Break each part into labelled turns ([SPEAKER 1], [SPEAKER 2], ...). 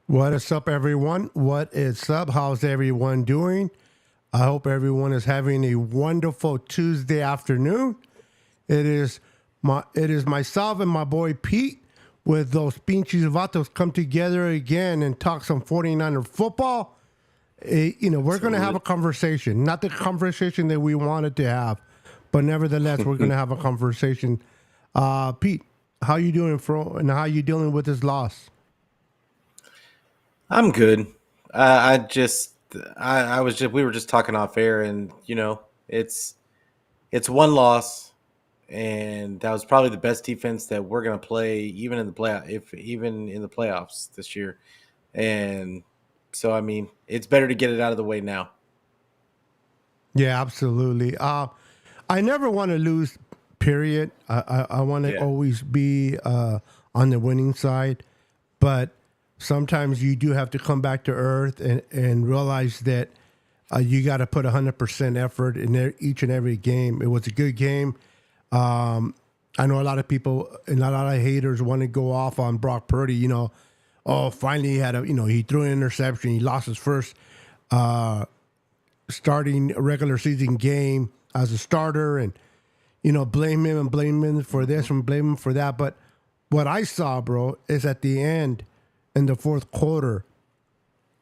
[SPEAKER 1] What is up, everyone? What is up? How's everyone doing? I hope everyone is having a wonderful Tuesday afternoon. It is myself and my boy Pete with those PINCHE's VATO'S come together again and talk some 49er football. We're going to have a conversation, not the conversation that we wanted to have, but nevertheless, we're going to have a conversation. Pete, how you doing, bro? And how you dealing with this loss?
[SPEAKER 2] I'm good. We were just talking off air, and it's one loss, and that was probably the best defense that we're gonna play, even in the playoffs this year. And so, I mean, it's better to get it out of the way now.
[SPEAKER 1] Yeah, absolutely. I never want to lose. Period. I want to
[SPEAKER 2] Yeah.
[SPEAKER 1] always be on the winning side, but sometimes you do have to come back to earth and realize that you got to put 100% effort in each and every game. It was a good game. I know a lot of people and a lot of haters want to go off on Brock Purdy. Finally he had he threw an interception. He lost his first starting regular season game as a starter, and blame him for this and blame him for that. But what I saw, bro, is at the end in the fourth quarter,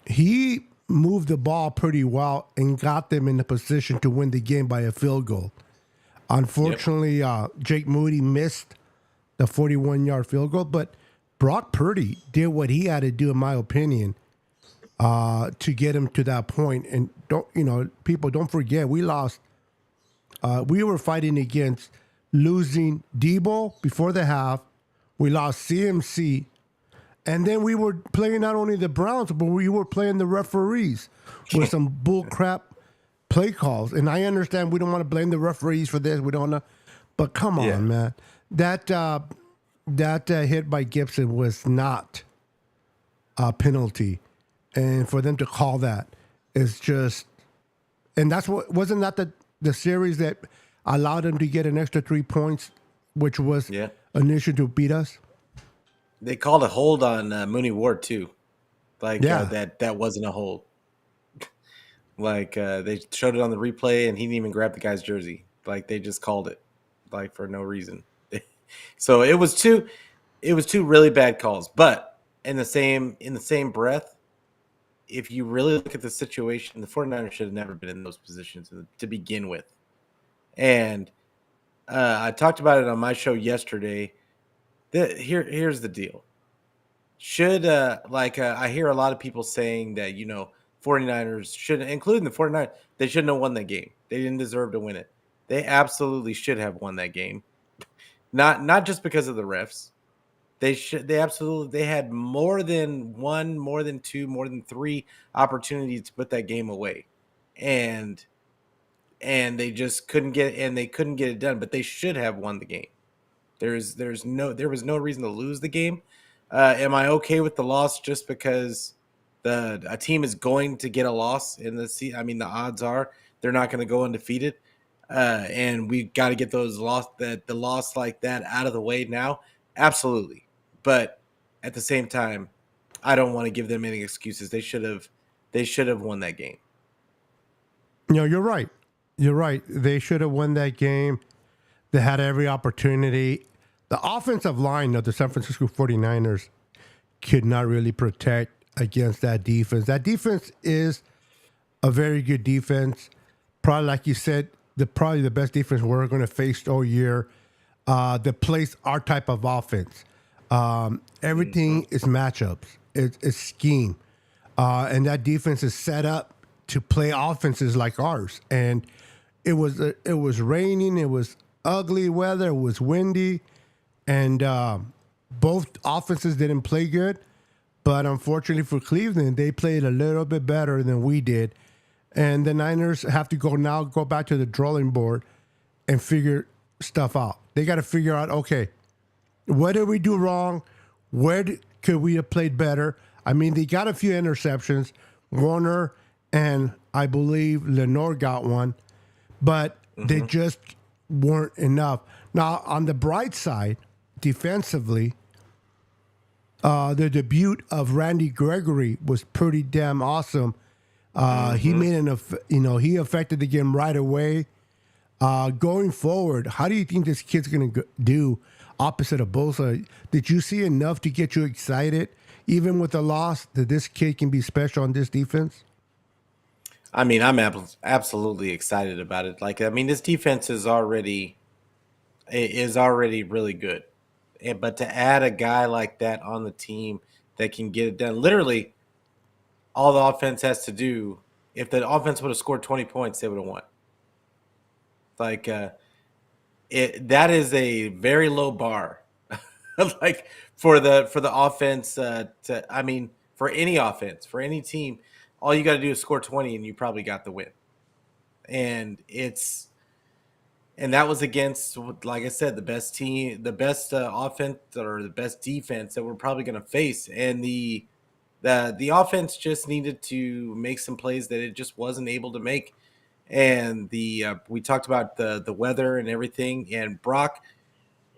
[SPEAKER 1] he moved the ball pretty well and got them in the position to win the game by a field goal. Unfortunately, Jake Moody missed the 41-yard field goal, but Brock Purdy did what he had to do, in my opinion, to get him to that point. And people don't forget, we lost. We were fighting against losing Debo before the half. We lost CMC. And then we were playing not only the Browns, but we were playing the referees with some bull crap play calls. And I understand we don't want to blame the referees for this. We don't know. But come on, man. That hit by Gibson was not a penalty. And for them to call that is just... And wasn't that the series that allowed them to get an extra 3 points, which was an issue to beat us?
[SPEAKER 2] They called a hold on Mooney Ward too, that wasn't a hold. They showed it on the replay, and he didn't even grab the guy's jersey. They just called it, for no reason. So it was two really bad calls. But in the same breath, if you really look at the situation, the 49ers should have never been in those positions to begin with. And I talked about it on my show yesterday. Here's the deal. I hear a lot of people saying that, 49ers should, including the 49ers, they shouldn't have won that game. They didn't deserve to win it. They absolutely should have won that game. Not just because of the refs. They had more than one, more than two, more than three opportunities to put that game away. And they just couldn't get it done, but they should have won the game. There was no reason to lose the game. Am I okay with the loss just because a team is going to get a loss in the season? I mean, the odds are they're not going to go undefeated, and we got to get the loss like that out of the way now. Absolutely, but at the same time, I don't want to give them any excuses. They should have won that game.
[SPEAKER 1] No, you're right. You're right. They should have won that game. They had every opportunity. The offensive line of the San Francisco 49ers could not really protect against that defense. That defense is a very good defense. Probably, like you said, probably the best defense we're going to face all year. That plays our type of offense. Everything is matchups. It's scheme. And that defense is set up to play offenses like ours. And it was raining. It was ugly weather. It was windy. And both offenses didn't play good. But unfortunately for Cleveland, they played a little bit better than we did. And the Niners have to go back to the drawing board and figure stuff out. They got to figure out, okay, what did we do wrong? Could we have played better? I mean, they got a few interceptions. Warner and I believe Lenore got one. But they just weren't enough. Now, on the bright side, defensively, The debut of Randy Gregory was pretty damn awesome. He
[SPEAKER 2] Mm-hmm.
[SPEAKER 1] made he affected the game right away. Going forward, how do you think this kid's going to do opposite of Bosa? Did you see enough to get you excited, even with the loss, that this kid can be special on this defense?
[SPEAKER 2] I mean, I'm absolutely excited about it. Like, I mean, this defense is already really good, but to add a guy like that on the team that can get it done, literally, all the offense has to do. If the offense would have scored 20 points, they would have won. Like, that is a very low bar, like for the offense. I mean, for any offense, for any team, all you got to do is score 20, and you probably got the win. And that was against, like I said, the best team, the best offense or the best defense that we're probably going to face. And the offense just needed to make some plays that it just wasn't able to make. And we talked about the weather and everything. And Brock,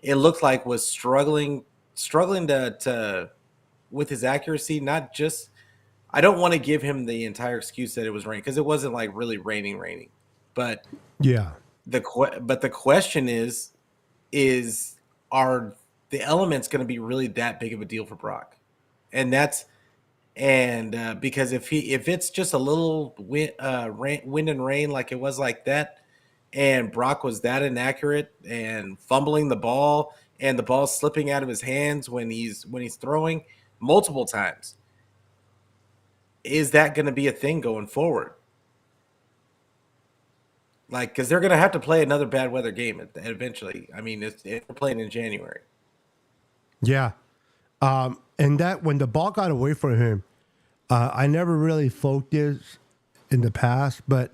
[SPEAKER 2] it looked like, was struggling to with his accuracy. Not just, I don't want to give him the entire excuse that it was raining, because it wasn't like really raining, but
[SPEAKER 1] Yeah.
[SPEAKER 2] the question is are the elements going to be really that big of a deal for Brock? And that's and because if it's just a little wind and rain like it was like that, and Brock was that inaccurate and fumbling the ball and the ball slipping out of his hands when he's throwing multiple times, is that going to be a thing going forward? Like, because they're going to have to play another bad weather game eventually. I mean, if they're playing in January.
[SPEAKER 1] Yeah. And that when the ball got away from him, I never really focused in the past, but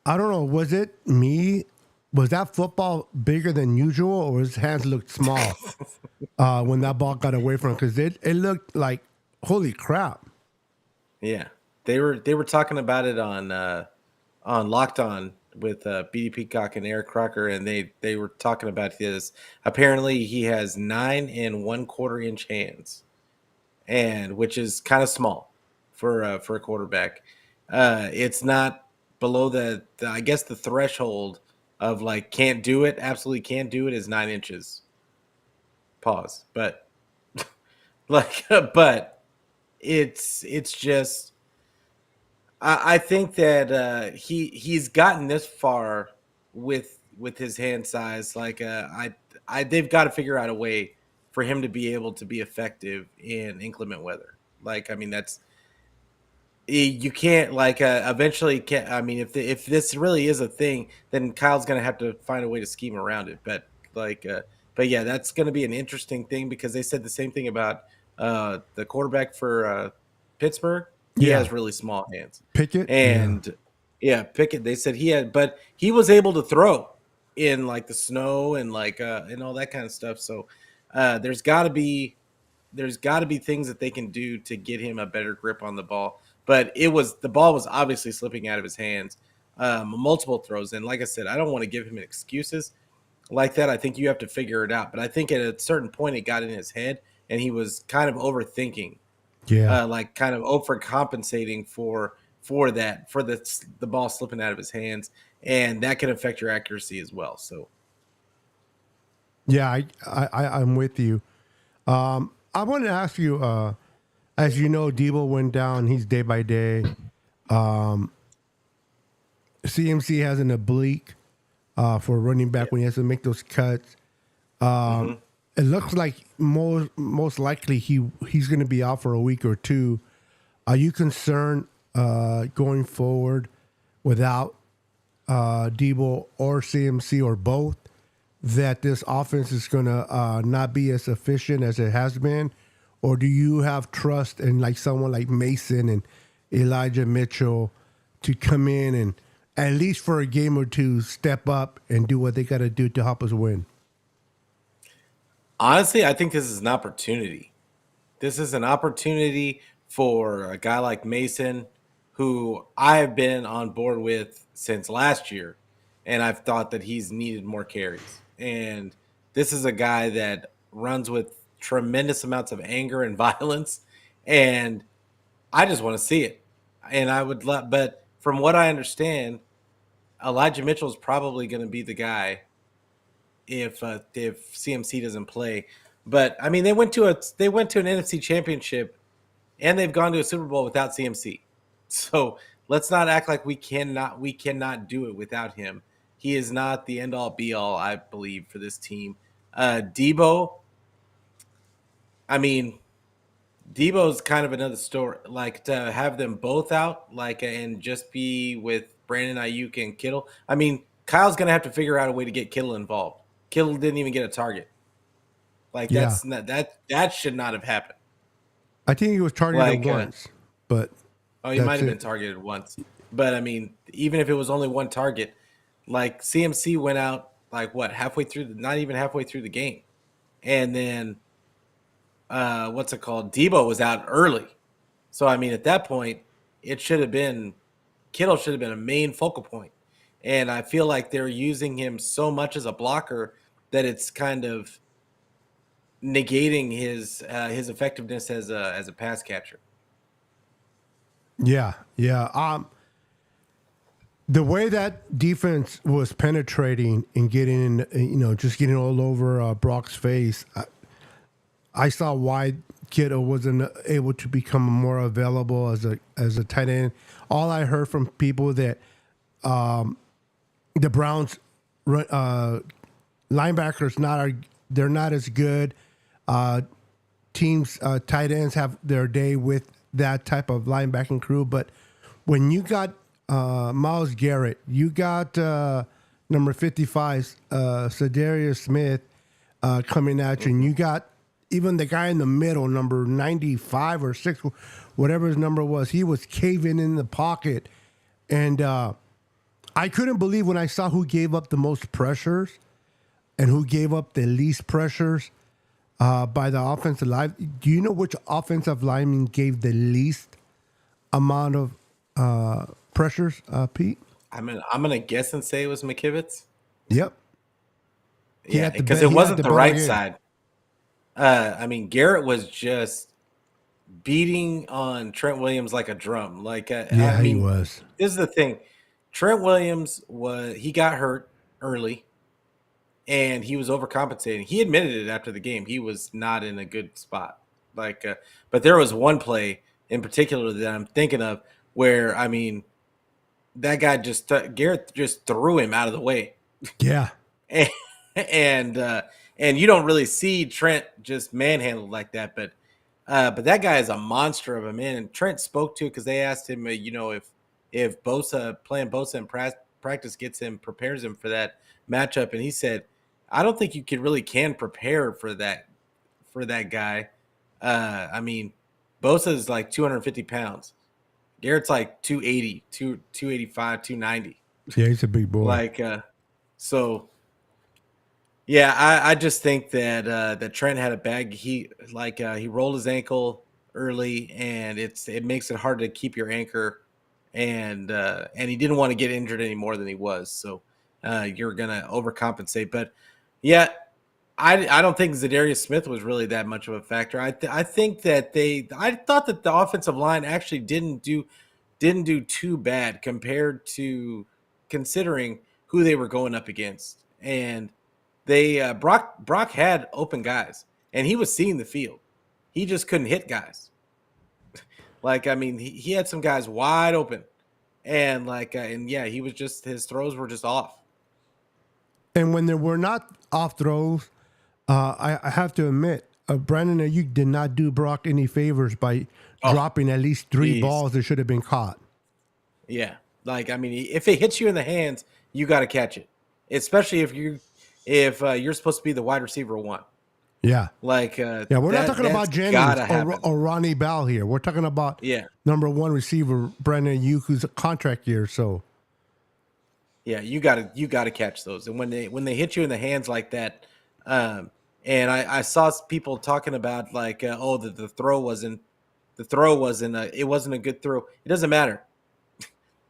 [SPEAKER 1] I don't know. Was it me? Was that football bigger than usual, or his hands looked small when that ball got away from him? Because it looked like, holy crap.
[SPEAKER 2] Yeah, they were talking about it on Locked On with BD Peacock and Eric Crocker, and they were talking about his. Apparently, he has 9 1/4 inch hands, and which is kind of small for a quarterback. It's not below the I guess the threshold of like can't do it. Absolutely can't do it is 9 inches. Pause, but like, but it's just I think that he's gotten this far with his hand size. Like they've got to figure out a way for him to be able to be effective in inclement weather. Like, I mean, you can't like eventually can't. I mean, if this really is a thing, then Kyle's gonna have to find a way to scheme around it. Like, but yeah, that's gonna be an interesting thing, because they said the same thing about the quarterback for Pittsburgh. He
[SPEAKER 1] Yeah.
[SPEAKER 2] has really small hands,
[SPEAKER 1] Pickett? Yeah.
[SPEAKER 2] and yeah, Pickett. They said but he was able to throw in like the snow and like and all that kind of stuff. So there's got to be things that they can do to get him a better grip on the ball. But the ball was obviously slipping out of his hands, multiple throws. And like I said, I don't want to give him excuses like that. I think you have to figure it out. But I think at a certain point it got in his head, and he was kind of overthinking,
[SPEAKER 1] Yeah.
[SPEAKER 2] like kind of overcompensating for that, for the ball slipping out of his hands, and that can affect your accuracy as well. So
[SPEAKER 1] Yeah. I'm with you. I want to ask you, as you know, Debo went down. He's day by day. CMC has an oblique for running
[SPEAKER 2] yeah.
[SPEAKER 1] back when he has to make those cuts.
[SPEAKER 2] Mm-hmm.
[SPEAKER 1] It looks like most likely he's going to be out for a week or two. Are you concerned going forward without Debo or CMC or both, that this offense is going to not be as efficient as it has been? Or do you have trust in like someone like Mason and Elijah Mitchell to come in and at least for a game or two step up and do what they got to do to help us win?
[SPEAKER 2] Honestly, I think this is an opportunity. This is an opportunity for a guy like Mason, who I have been on board with since last year, and I've thought that he's needed more carries. And this is a guy that runs with tremendous amounts of anger and violence, and I just want to see it. And I would love, but from what I understand, Elijah Mitchell is probably going to be the guy if CMC doesn't play. But I mean, they went to an NFC Championship and they've gone to a Super Bowl without CMC. So let's not act like we cannot do it without him. He is not the end all be all, I believe, for this team. Debo, I mean, Debo's kind of another story. Like to have them both out, like and just be with Brandon Ayuk and Kittle. I mean, Kyle's gonna have to figure out a way to get Kittle involved. Kittle didn't even get a target. Like
[SPEAKER 1] Yeah.
[SPEAKER 2] that's not that should not have happened.
[SPEAKER 1] I think he was targeted once, but
[SPEAKER 2] he might have been targeted once. But I mean, even if it was only one target, like CMC went out like what not even halfway through the game, and then what's it called? Debo was out early. So I mean, at that point, it should have been Kittle should have been a main focal point. And I feel like they're using him so much as a blocker that it's kind of negating his effectiveness as a pass catcher.
[SPEAKER 1] Yeah. The way that defense was penetrating and getting in, just getting all over Brock's face, I saw why Kittle wasn't able to become more available as a tight end. All I heard from people that the Browns linebackers they're not as good. Teams tight ends have their day with that type of linebacking crew, but when you got Myles Garrett, you got number 55, Zadarius Smith coming at you, and you got even the guy in the middle, number 95 or 6, whatever his number was, he was caving in the pocket. And I couldn't believe when I saw who gave up the most pressures and who gave up the least pressures by the offensive line. Do you know which offensive lineman gave the least amount of pressures, Pete?
[SPEAKER 2] I'm gonna guess and say it was McKivitz.
[SPEAKER 1] Yep.
[SPEAKER 2] Yeah, because it wasn't the right side. I mean, Garrett was just beating on Trent Williams like a drum. Like,
[SPEAKER 1] he was.
[SPEAKER 2] This is the thing. Trent Williams he got hurt early, and he was overcompensating. He admitted it after the game. He was not in a good spot. Like, but there was one play in particular that I'm thinking of where, I mean, that guy Garrett just threw him out of the way.
[SPEAKER 1] Yeah.
[SPEAKER 2] And you don't really see Trent just manhandled like that, but that guy is a monster of a man. And Trent spoke to it because they asked him, if playing Bosa in practice prepares him for that matchup, and he said, "I don't think you can prepare for that guy." I mean, Bosa is like 250 pounds. Garrett's like 280, 285, 290.
[SPEAKER 1] Yeah, he's a big boy.
[SPEAKER 2] Like, so. Yeah, I just think that Trent had a bag. He rolled his ankle early, and it makes it hard to keep your anchor, and he didn't want to get injured any more than he was. So you're gonna overcompensate. But yeah, I don't think Zadarius Smith was really that much of a factor. I think that I thought that the offensive line actually didn't do too bad compared to considering who they were going up against. And they Brock had open guys, and he was seeing the field. He just couldn't hit guys. Like, I mean, he had some guys wide open, and he was just, his throws were just off.
[SPEAKER 1] And when there were not off throws, I have to admit, Brandon Ayuk did not do Brock any favors by dropping at least 3 balls that should have been caught.
[SPEAKER 2] Yeah, like, I mean, if it hits you in the hands, you got to catch it, especially if you're supposed to be the wide receiver 1.
[SPEAKER 1] Yeah.
[SPEAKER 2] Like,
[SPEAKER 1] we're not talking about Jennings or Ronnie Bell here. We're talking about number 1 receiver, Brandon Ayuk, who's a contract year. So,
[SPEAKER 2] yeah, you got to catch those. And when they hit you in the hands like that, and I saw people talking about like, the throw wasn't it wasn't a good throw. It doesn't matter.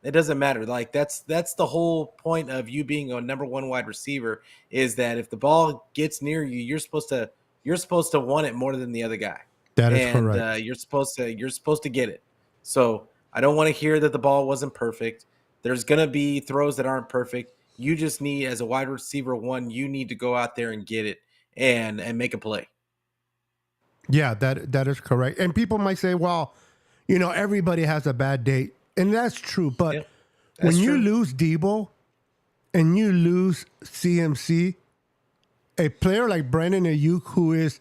[SPEAKER 2] It doesn't matter. Like, that's the whole point of you being a number 1 wide receiver, is that if the ball gets near you, you're supposed to you're supposed to want it more than the other guy,
[SPEAKER 1] That is
[SPEAKER 2] and
[SPEAKER 1] correct.
[SPEAKER 2] you're supposed to get it. So I don't want to hear that the ball wasn't perfect. There's gonna be throws that aren't perfect. You just need, as a wide receiver one, you need to go out there and get it and make a play.
[SPEAKER 1] Yeah, that is correct. And people might say, well, everybody has a bad day. And that's true. But
[SPEAKER 2] Yeah,
[SPEAKER 1] when
[SPEAKER 2] that's
[SPEAKER 1] you
[SPEAKER 2] true.
[SPEAKER 1] lose Debo and you lose CMC, a player like Brandon Ayuk, who is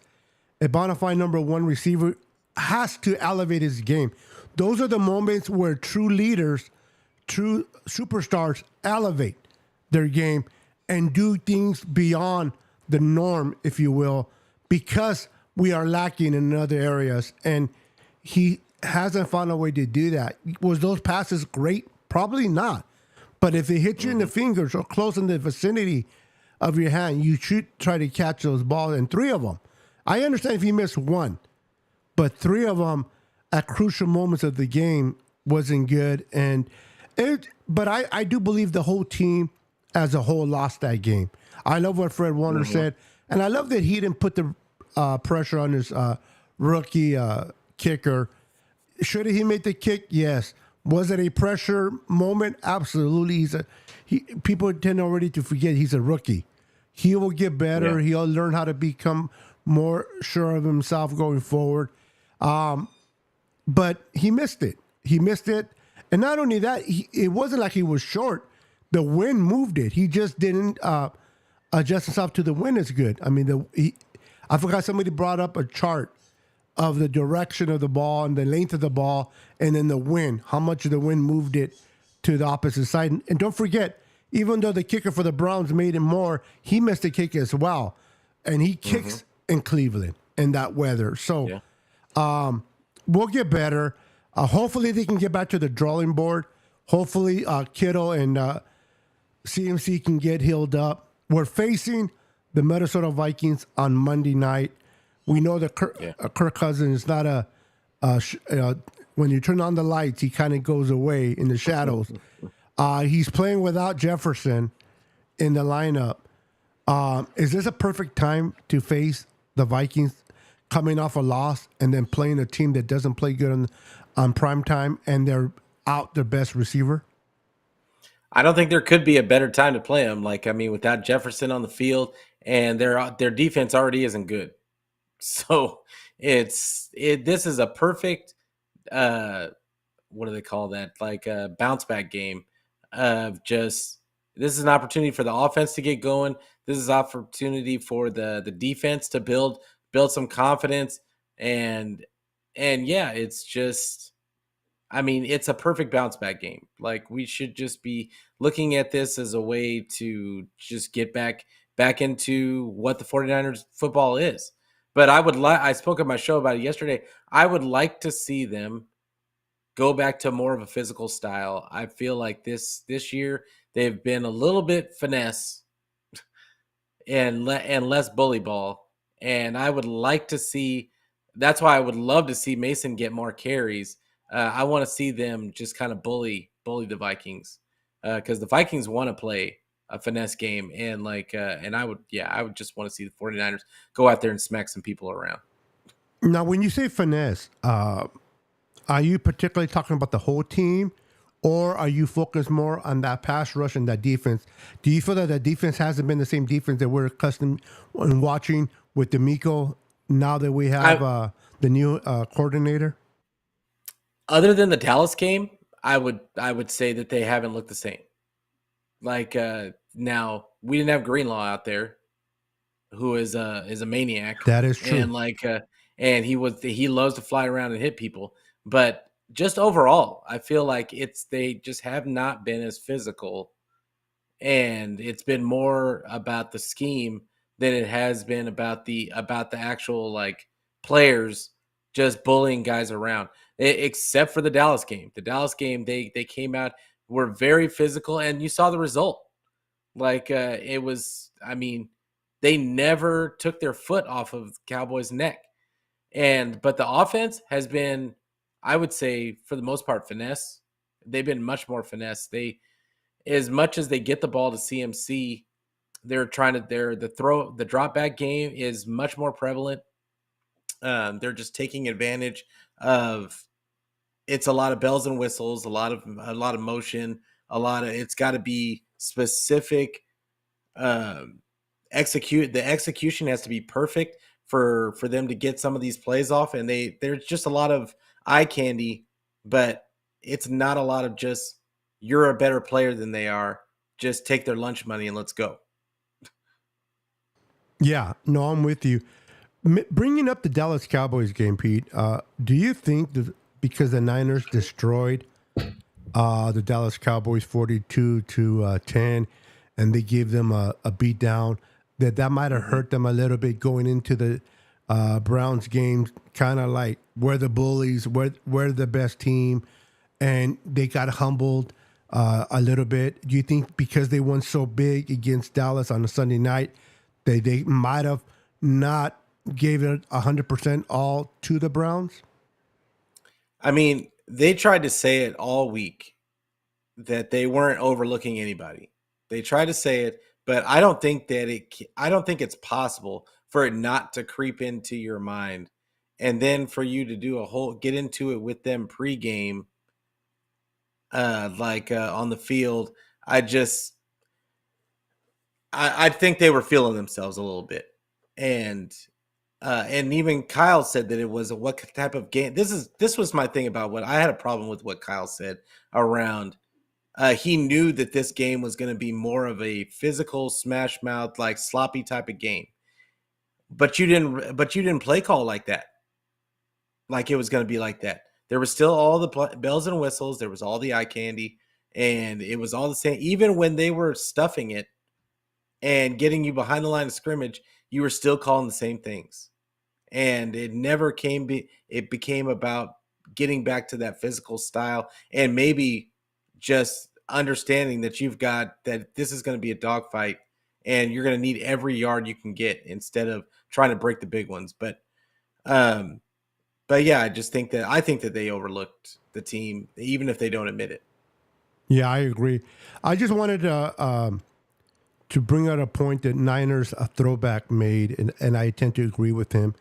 [SPEAKER 1] a bona fide number one receiver, has to elevate his game. Those are the moments where true leaders, true superstars elevate their game and do things beyond the norm, if you will, because we are lacking in other areas. And he hasn't found a way to do that. Was those passes great? Probably not. But if it hit you in the fingers or close in the vicinity of your hand, you should try to catch those balls. And three of them. I understand if he missed one, but three of them at crucial moments of the game wasn't good. But I do believe the whole team as a whole lost that game. I love what Fred Warner said, and I love that he didn't put the pressure on his rookie kicker. Should he make the kick? Yes. Was it a pressure moment? Absolutely. People tend already to forget he's a rookie. He will get better.
[SPEAKER 2] Yeah.
[SPEAKER 1] He'll learn how to become more sure of himself going forward. But he missed it. He missed it. And not only that, it wasn't like he was short. The wind moved it. He just didn't adjust himself to the wind as good. I mean, I forgot somebody brought up a chart of the direction of the ball and the length of the ball and then the wind, how much the wind moved it to the opposite side. And don't forget, even though the kicker for the Browns made it more, he missed a kick as well. And he kicks in Cleveland in that weather. So we'll get better. Hopefully they can get back to the drawing board. Hopefully Kittle and CMC can get healed up. We're facing the Minnesota Vikings on Monday night. We know that Kirk Cousins is not when you turn on the lights, he kind of goes away in the shadows. He's playing without Jefferson in the lineup. Is this a perfect time to face the Vikings coming off a loss and then playing a team that doesn't play good on prime time and they're out their best receiver?
[SPEAKER 2] I don't think there could be a better time to play them. Like, I mean, without Jefferson on the field, and their defense already isn't good. So this is a perfect what do they call that? Like a bounce back game of just, this is an opportunity for the offense to get going. This is opportunity for the defense to build some confidence, and yeah, it's just, I mean, it's a perfect bounce back game. Like, we should just be looking at this as a way to just get back into what the 49ers football is. But I spoke on my show about it yesterday. I would like to see them go back to more of a physical style. I feel like this year they've been a little bit finesse and less bully ball. And I would like to see, that's why I would love to see Mason get more carries. I want to see them just kind of bully the Vikings, because the Vikings want to play a finesse game, and and I would just want to see the 49ers go out there and smack some people around.
[SPEAKER 1] Now, when you say finesse, are you particularly talking about the whole team, or are you focused more on that pass rush and that defense? Do you feel that the defense hasn't been the same defense that we're accustomed in watching with D'Amico now that we have the new coordinator?
[SPEAKER 2] Other than the Dallas game, I would say that they haven't looked the same. Like, now we didn't have Greenlaw out there, who is a maniac,
[SPEAKER 1] That is true.
[SPEAKER 2] and he loves to fly around and hit people. But just overall, I feel like they just have not been as physical, and it's been more about the scheme than it has been about the actual, like, players just bullying guys around. Except for the Dallas game. The Dallas game, they came out, were very physical, and you saw the result. Like, it was, I mean, they never took their foot off of Cowboys' neck. But the offense has been, I would say, for the most part, finesse. They've been much more finesse. As much as they get the ball to CMC, They're trying to the drop back game is much more prevalent. They're just taking advantage of it's a lot of bells and whistles, a lot of motion, it's got to be specific. Um, the execution has to be perfect for them to get some of these plays off, and there's just a lot of eye candy, but it's not a lot of just you're a better player than they are. Just take their lunch money and let's go.
[SPEAKER 1] Yeah, no, I'm with you. Bringing up the Dallas Cowboys game, Pete, do you think that because the Niners destroyed the Dallas Cowboys 42 to 10, and they gave them a beat down, that might have hurt them a little bit going into the Browns game, kind of like we're the bullies, we're the best team, and they got humbled a little bit. Do you think because they won so big against Dallas on a Sunday night, they might have not gave it 100% all to the Browns?
[SPEAKER 2] I mean, they tried to say it all week that they weren't overlooking anybody. They tried to say it, but I don't think it's possible for it not to creep into your mind, and then for you to get into it with them pregame, on the field. I just I think they were feeling themselves a little bit, and and even Kyle said that it was what type of game. This was my thing about what I had a problem with what Kyle said around. He knew that this game was going to be more of a physical smash mouth, like sloppy type of game, but you didn't play call like that. Like it was going to be like that. There was still all the bells and whistles. There was all the eye candy, and it was all the same. Even when they were stuffing it and getting you behind the line of scrimmage, you were still calling the same things. And it never it became about getting back to that physical style, and maybe just understanding that that this is going to be a dogfight, and you're going to need every yard you can get instead of trying to break the big ones. Um, but yeah, I think that they overlooked the team, even if they don't admit it.
[SPEAKER 1] Yeah, I agree. I just wanted to bring out a point that Niners a throwback made, and I tend to agree with him.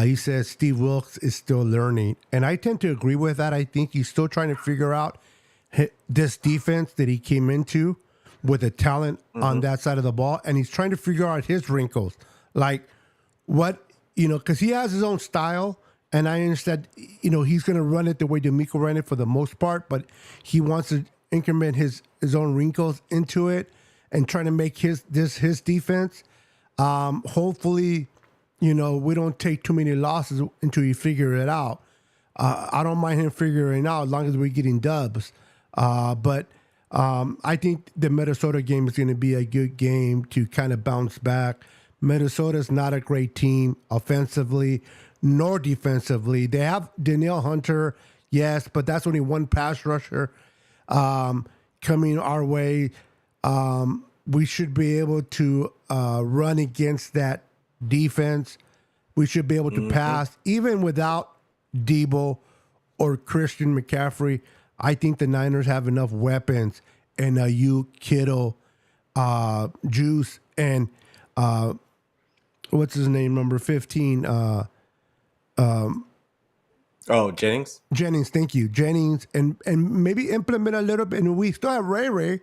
[SPEAKER 1] He says Steve Wilkes is still learning, and I tend to agree with that. I think he's still trying to figure out this defense that he came into with the talent on that side of the ball, and he's trying to figure out his wrinkles, like what because he has his own style, and I understand he's going to run it the way D'Amico ran it for the most part, but he wants to increment his own wrinkles into it and trying to make his defense. Hopefully, we don't take too many losses until you figure it out. I don't mind him figuring it out as long as we're getting dubs. But I think the Minnesota game is going to be a good game to kind of bounce back. Minnesota's not a great team offensively nor defensively. They have Danielle Hunter, yes, but that's only one pass rusher coming our way. We should be able to run against that defense. We should be able to pass even without Debo or Christian McCaffrey. I think the Niners have enough weapons and Kittle, Juice, and what's his name, number 15?
[SPEAKER 2] Jennings.
[SPEAKER 1] Jennings, thank you. Jennings, and maybe implement a little bit. And we still have Ray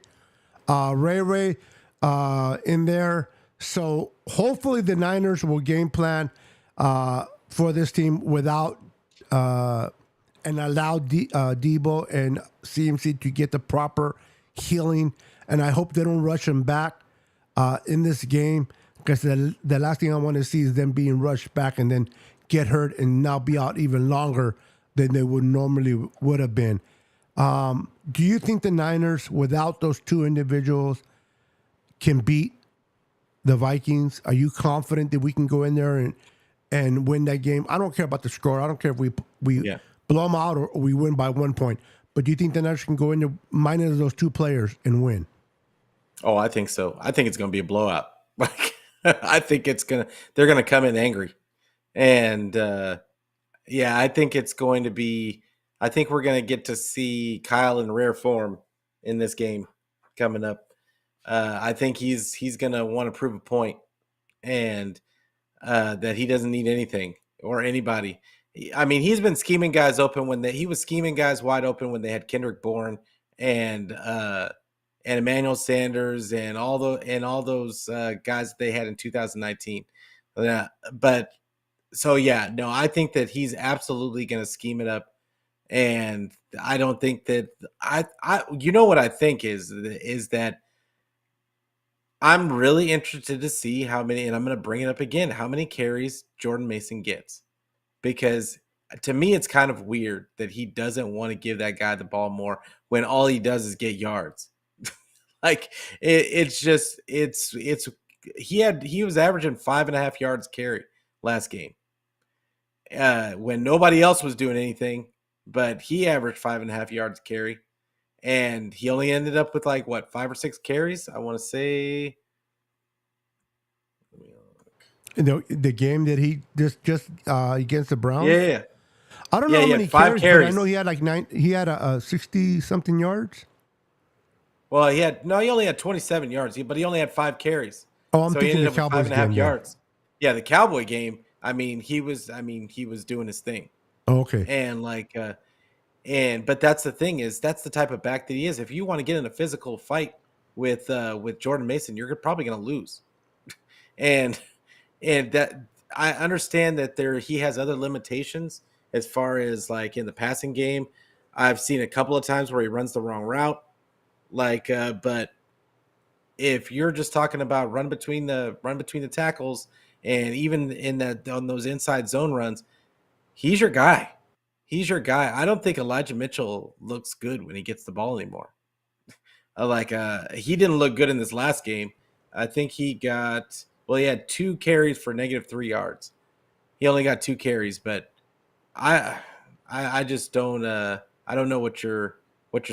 [SPEAKER 1] in there. So hopefully the Niners will game plan for this team without and allow Debo and CMC to get the proper healing. And I hope they don't rush him back in this game, because the last thing I want to see is them being rushed back and then get hurt and now be out even longer than they would have been. Do you think the Niners, without those two individuals, can beat the Vikings? Are you confident that we can go in there and win that game? I don't care about the score. I don't care if we blow them out or we win by 1 point. But do you think the Niners can go in there minus those two players and win?
[SPEAKER 2] Oh, I think so. I think it's going to be a blowout. Like, I think they're going to come in angry. And I think it's going to be, I think we're going to get to see Kyle in rare form in this game coming up. I think he's gonna want to prove a point, and that he doesn't need anything or anybody. I mean, he's been scheming guys open he was scheming guys wide open when they had Kendrick Bourne and Emmanuel Sanders and all those guys that they had in 2019. But so yeah, no, I think that he's absolutely going to scheme it up, and I don't think that I you know what I think is that I'm really interested to see how many, and I'm going to bring it up again, how many carries Jordan Mason gets. Because to me, it's kind of weird that he doesn't want to give that guy the ball more when all he does is get yards. Like it's he was averaging 5.5 yards carry last game when nobody else was doing anything, but he averaged 5.5 yards carry, and he only ended up with like what 5 or 6 carries. I want to say.
[SPEAKER 1] The game that he just against the Browns.
[SPEAKER 2] Yeah,
[SPEAKER 1] I don't know how
[SPEAKER 2] he
[SPEAKER 1] many
[SPEAKER 2] had 5
[SPEAKER 1] carries,
[SPEAKER 2] carries.
[SPEAKER 1] but I know he had like 9. He had a 60 something yards.
[SPEAKER 2] Well, he only had 27 yards, but he only had 5 carries.
[SPEAKER 1] Oh, I'm
[SPEAKER 2] So he
[SPEAKER 1] thinking
[SPEAKER 2] ended
[SPEAKER 1] the
[SPEAKER 2] up with
[SPEAKER 1] Cowboys
[SPEAKER 2] 5.5
[SPEAKER 1] game.
[SPEAKER 2] yards. Yeah, the Cowboy game. I mean, he was doing his thing.
[SPEAKER 1] Oh, okay.
[SPEAKER 2] And but that's the thing is that's the type of back that he is. If you want to get in a physical fight with Jordan Mason, you're probably going to lose. And that I understand that he has other limitations as far as like in the passing game. I've seen a couple of times where he runs the wrong route. But if you're just talking about run between the tackles, and even on those inside zone runs, he's your guy. He's your guy. I don't think Elijah Mitchell looks good when he gets the ball anymore. He didn't look good in this last game. I think he had 2 carries for -3 yards. He only got 2 carries, but I just don't I don't know what you're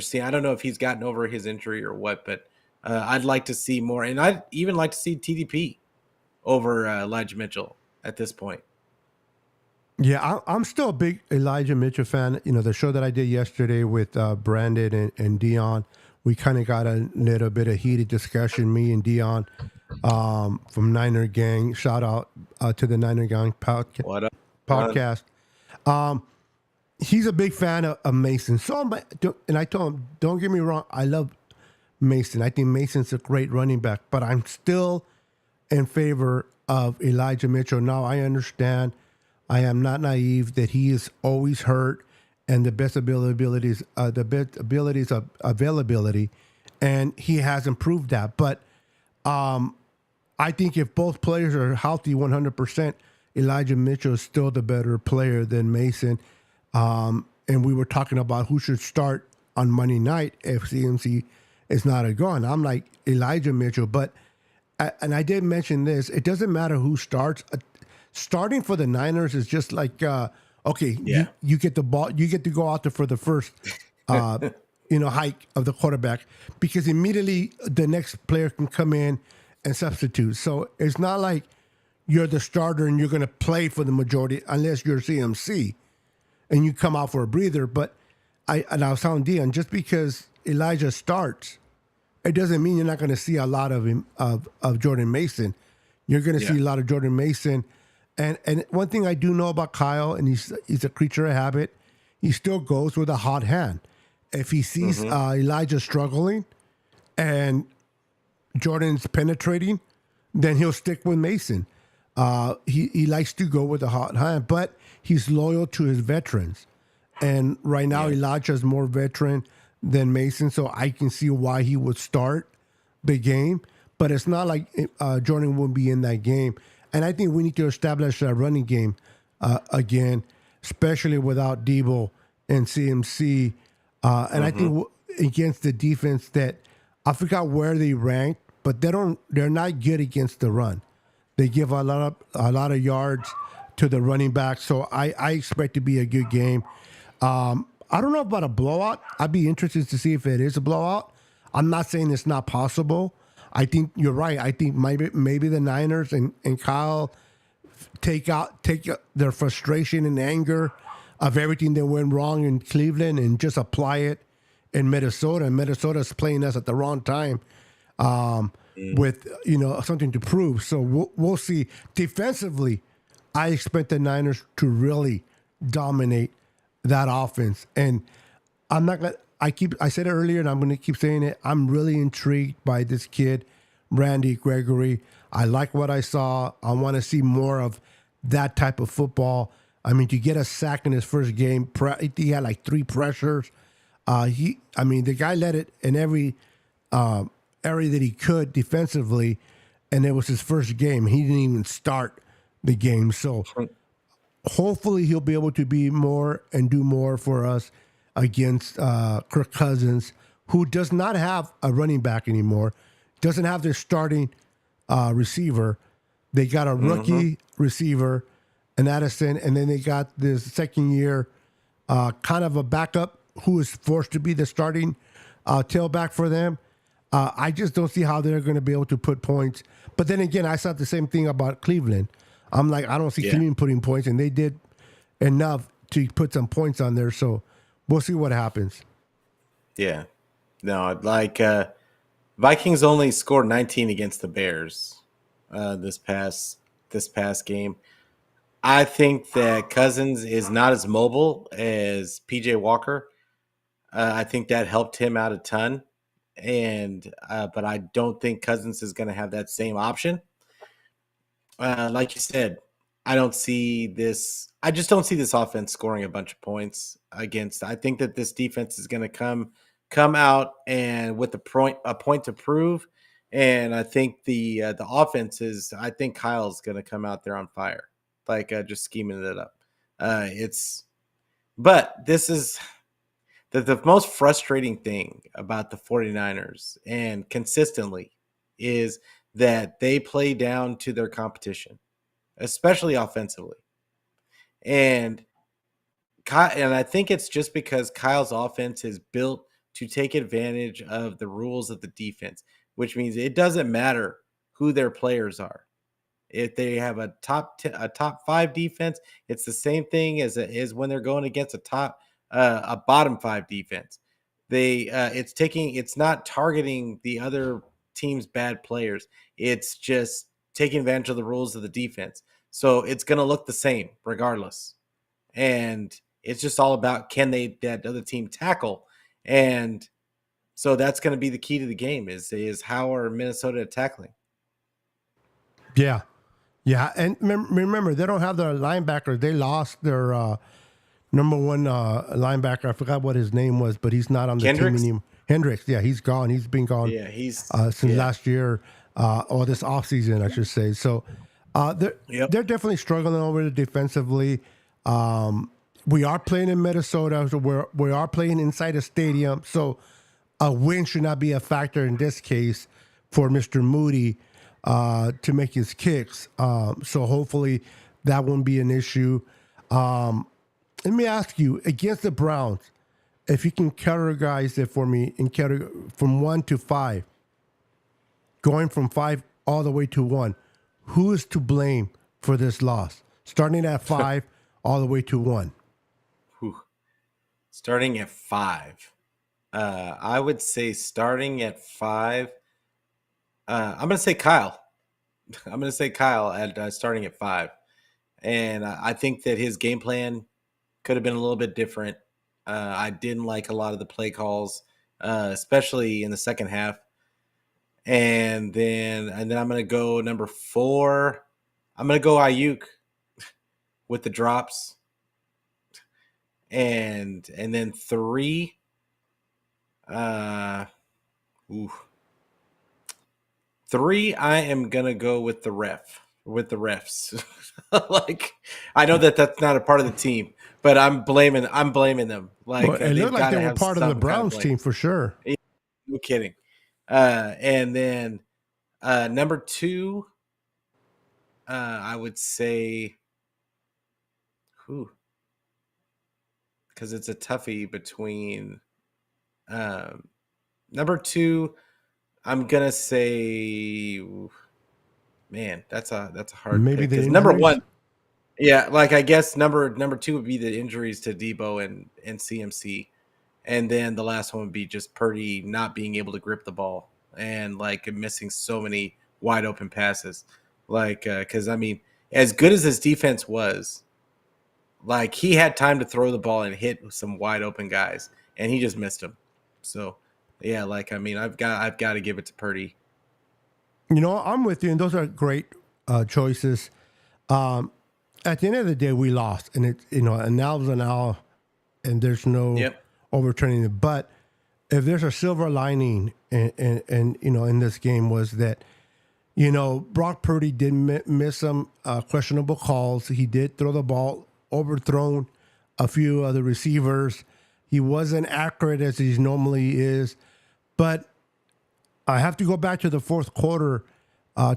[SPEAKER 2] seeing. I don't know if he's gotten over his injury or what, but I'd like to see more, and I'd even like to see TDP over Elijah Mitchell at this point.
[SPEAKER 1] Yeah, I'm still a big Elijah Mitchell fan. You know, the show that I did yesterday with Brandon and Dion, we kind of got a little bit of heated discussion, me and Dion from Niner Gang. Shout out to the Niner Gang
[SPEAKER 2] What up?
[SPEAKER 1] podcast. He's a big fan of Mason. And I told him, don't get me wrong, I love Mason. I think Mason's a great running back, but I'm still in favor of Elijah Mitchell. Now, I understand. I am not naive that he is always hurt, and the best abilities of availability, and he has improved that. But I think if both players are healthy 100%, Elijah Mitchell is still the better player than Mason. And we were talking about who should start on Monday night if CMC is not a gun. I'm like Elijah Mitchell, but and I did mention this. It doesn't matter who starts. Starting for the Niners is just like okay, you get the ball, you get to go out there for the first hike of the quarterback, because immediately the next player can come in and substitute. So it's not like you're the starter and you're going to play for the majority unless you're CMC and you come out for a breather. But I was telling Dion, just because Elijah starts, it doesn't mean you're not going to see a lot of him of Jordan Mason. You're going to see a lot of Jordan Mason. And one thing I do know about Kyle, and he's a creature of habit, he still goes with a hot hand. If he sees Elijah struggling and Jordan's penetrating, then he'll stick with Mason. He likes to go with a hot hand, but he's loyal to his veterans. And right now, Elijah is more veteran than Mason, so I can see why he would start the game. But it's not like Jordan wouldn't be in that game. And I think we need to establish a running game again, especially without Debo and CMC. And I think against the defense that I forgot where they ranked, but they're not good against the run. They give a lot of yards to the running back. So I expect to be a good game. I don't know about a blowout. I'd be interested to see if it is a blowout. I'm not saying it's not possible. I think you're right. I think maybe the Niners and Kyle take their frustration and anger of everything that went wrong in Cleveland and just apply it in Minnesota. And Minnesota's playing us at the wrong time.
[SPEAKER 2] Mm.
[SPEAKER 1] with something to prove. So we'll see. Defensively, I expect the Niners to really dominate that offense, and I'm not gonna. I said it earlier, and I'm going to keep saying it. I'm really intrigued by this kid, Randy Gregory. I like what I saw. I want to see more of that type of football. I mean, to get a sack in his first game, he had like 3 pressures. The guy led it in every area that he could defensively, and it was his first game. He didn't even start the game, so hopefully he'll be able to be more and do more for us against Kirk Cousins, who does not have a running back anymore, doesn't have their starting receiver. They got a rookie receiver, an Addison, and then they got this second year kind of a backup who is forced to be the starting tailback for them. I just don't see how they're going to be able to put points. But then again, I thought the same thing about Cleveland. I'm like, I don't see Cleveland putting points, and they did enough to put some points on there. So we'll see what happens.
[SPEAKER 2] Yeah. No, like Vikings only scored 19 against the Bears this past game. I think that Cousins is not as mobile as PJ Walker. I think that helped him out a ton, and but I don't think Cousins is going to have that same option. Like you said, I don't see this. I just don't see this offense scoring a bunch of points against. I think that this defense is going to come out and with a point to prove. And I think the offense is. I think Kyle's going to come out there on fire, like just scheming it up. But this is the most frustrating thing about the 49ers and consistently is that they play down to their competition, especially offensively. And I think it's just because Kyle's offense is built to take advantage of the rules of the defense, which means it doesn't matter who their players are. If they have a top 5 defense, it's the same thing as when they're going against a bottom 5 defense. It's not targeting the other team's bad players. It's just taking advantage of the rules of the defense. So it's going to look the same regardless. And it's just all about can that other team tackle. And so that's going to be the key to the game is how are Minnesota tackling?
[SPEAKER 1] Yeah. Yeah. And remember, they don't have their linebacker. They lost their number one linebacker. I forgot what his name was, but he's not on the
[SPEAKER 2] Kendricks?
[SPEAKER 1] team anymore. Hendricks. Yeah, he's gone. He's been gone since last year or this offseason, I should say. So they're definitely struggling over there defensively. We are playing in Minnesota, so we are playing inside a stadium. So a win should not be a factor in this case for Mr. Moody to make his kicks. So hopefully that won't be an issue. Let me ask you, against the Browns, if you can categorize it for me from 1 to 5, going from 5 all the way to 1, who is to blame for this loss? Starting at 5 all the way to 1.
[SPEAKER 2] Whew. Starting at 5. I would say starting at 5. I'm going to say Kyle. I'm going to say Kyle at starting at 5. And I think that his game plan could have been a little bit different. I didn't like a lot of the play calls, especially in the second half. And then I'm going to go number 4. I'm going to go Ayuk with the drops. And then 3. Ooh. 3, I am gonna go with the refs. Like, I know that that's not a part of the team, but I'm blaming them. Like,
[SPEAKER 1] Well, it
[SPEAKER 2] they've
[SPEAKER 1] looked like
[SPEAKER 2] got to
[SPEAKER 1] they were
[SPEAKER 2] have
[SPEAKER 1] part of the
[SPEAKER 2] some kind of
[SPEAKER 1] Browns
[SPEAKER 2] blame.
[SPEAKER 1] team for sure.
[SPEAKER 2] No kidding. And then number 2, I would say, who? Because it's a toughie between number 2. I'm gonna say, man, that's a hard
[SPEAKER 1] Maybe
[SPEAKER 2] pick
[SPEAKER 1] the
[SPEAKER 2] because number
[SPEAKER 1] injuries.
[SPEAKER 2] 1, yeah, like I guess number 2 would be the injuries to Debo and CMC, and then the last one would be just Purdy not being able to grip the ball and like missing so many wide open passes. Like, because I mean, as good as his defense was, like he had time to throw the ball and hit some wide open guys, and he just missed them. So, yeah, like I mean, I've got to give it to Purdy.
[SPEAKER 1] You know, I'm with you, and those are great choices. At the end of the day, we lost, and it, you know, an now's an owl, and there's no
[SPEAKER 2] Yep.
[SPEAKER 1] overturning it. But if there's a silver lining, and you know, in this game was that, you know, Brock Purdy did miss some questionable calls. He did throw the ball overthrown a few of the receivers. He wasn't accurate as he normally is, but I have to go back to the fourth quarter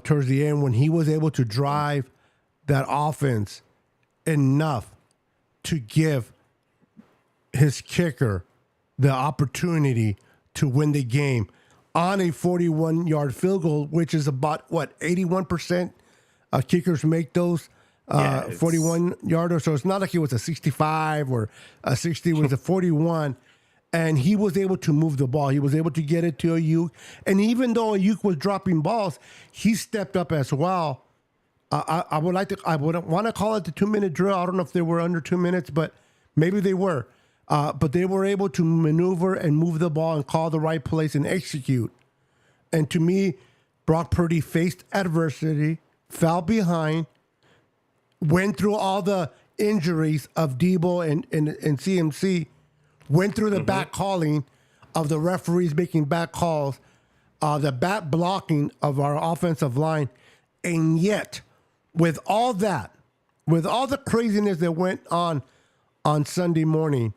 [SPEAKER 1] towards the end when he was able to drive that offense enough to give his kicker the opportunity to win the game on a 41-yard field goal, which is about, what, 81% kickers make those 41-yarders. So it's not like it was a 65 or a 60. It was a 41. And he was able to move the ball. He was able to get it to Ayuk. And even though Ayuk was dropping balls, he stepped up as well. I would want to call it the 2-minute drill. I don't know if they were under 2 minutes, but maybe they were. But they were able to maneuver and move the ball and call the right plays and execute. And to me, Brock Purdy faced adversity, fell behind, went through all the injuries of Debo and CMC, went through the back calling of the referees making back calls, the back blocking of our offensive line. And yet, with all that, with all the craziness that went on Sunday morning,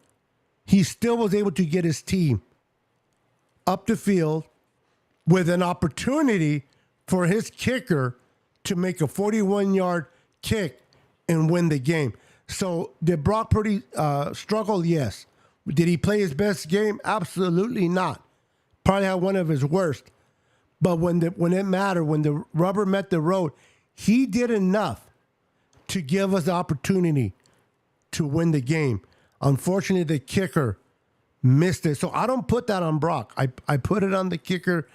[SPEAKER 1] he still was able to get his team up the field with an opportunity for his kicker to make a 41-yard kick and win the game. So did Brock Purdy struggle? Yes. Did he play his best game? Absolutely not. Probably had one of his worst. But when it mattered, when the rubber met the road, he did enough to give us the opportunity to win the game. Unfortunately, the kicker missed it. So I don't put that on Brock. I put it on the kicker.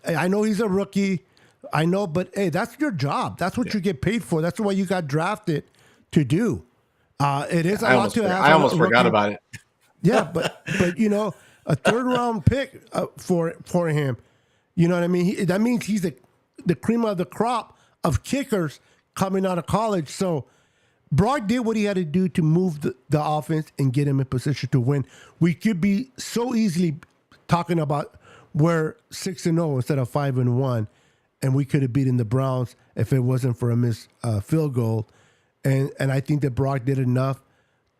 [SPEAKER 1] I know he's a rookie. I know, but hey, that's your job. That's what you get paid for. That's what you got drafted to do. It is a lot to ask.
[SPEAKER 2] I almost forgot about it.
[SPEAKER 1] Yeah, but you know, a 3rd-round pick for him. You know what I mean? That means he's the cream of the crop of kickers coming out of college. So Brock did what he had to do to move the offense and get him in position to win. We could be so easily talking about we're 6-0 instead of 5-1, and we could have beaten the Browns if it wasn't for a missed field goal. And I think that Brock did enough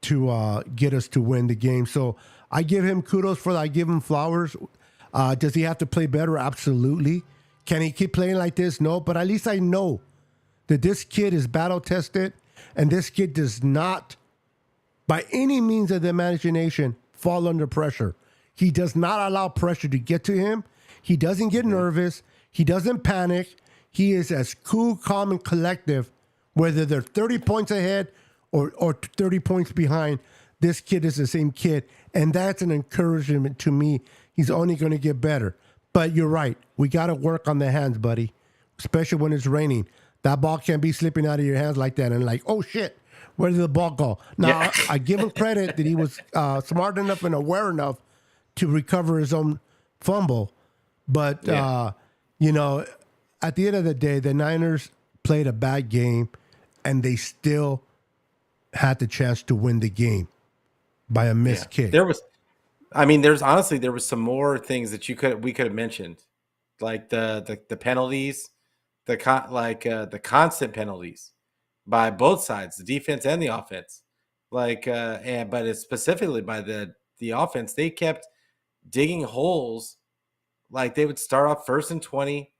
[SPEAKER 1] to get us to win the game. So I give him kudos for that. I give him flowers. Does he have to play better? Absolutely. Can he keep playing like this? No, but at least I know that this kid is battle tested, and this kid does not, by any means of the imagination, fall under pressure. He does not allow pressure to get to him. He doesn't get nervous. He doesn't panic. He is as cool, calm, and collective, whether they're 30 points ahead or 30 points behind. This kid is the same kid, and that's an encouragement to me. He's only going to get better. But you're right. We got to work on the hands, buddy, especially when it's raining. That ball can't be slipping out of your hands like that and like, oh, shit, where did the ball go? Now, I give him credit that he was smart enough and aware enough to recover his own fumble. But, you know, at the end of the day, the Niners played a bad game, and they still had the chance to win the game by a missed kick.
[SPEAKER 2] There was some more things that we could have mentioned, like the penalties, the constant penalties by both sides, the defense and the offense. But it's specifically by the offense. They kept digging holes. Like they would start off 1st and 20,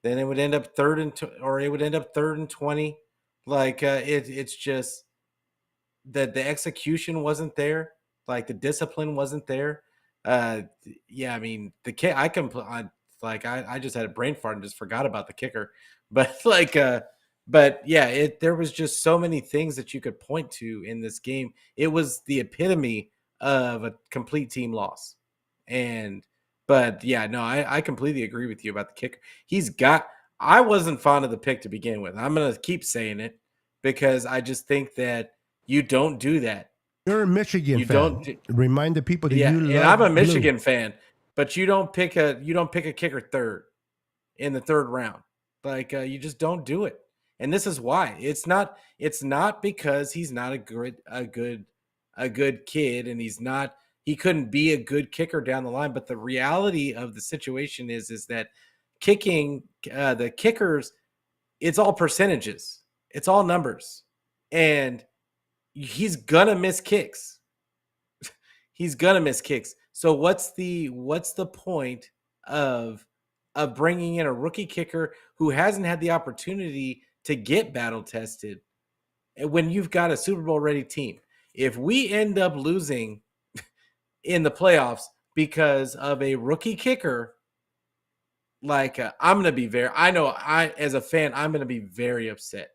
[SPEAKER 2] then it would end up 3rd and 20. Like it's just that the execution wasn't there. Like the discipline wasn't there. I mean the kick. I just had a brain fart and just forgot about the kicker. But there was just so many things that you could point to in this game. It was the epitome of a complete team loss, and But yeah, no, I completely agree with you about the kicker. I wasn't fond of the pick to begin with. I'm gonna keep saying it because I just think that you don't do that.
[SPEAKER 1] You're a Michigan
[SPEAKER 2] You
[SPEAKER 1] fan.
[SPEAKER 2] don't.
[SPEAKER 1] Remind the people that
[SPEAKER 2] Yeah,
[SPEAKER 1] you
[SPEAKER 2] and I'm a
[SPEAKER 1] love blue.
[SPEAKER 2] Michigan fan, but you don't pick a kicker third in the third round. Like you just don't do it. And this is why. It's not because he's not a good kid and he couldn't be a good kicker down the line, but the reality of the situation is that kicking the kickers, it's all percentages. It's all numbers. And he's gonna miss kicks. He's gonna miss kicks. So what's the point of bringing in a rookie kicker who hasn't had the opportunity to get battle tested when you've got a Super Bowl ready team? If we end up losing in the playoffs because of a rookie kicker, like I'm gonna be as a fan, I'm gonna be very upset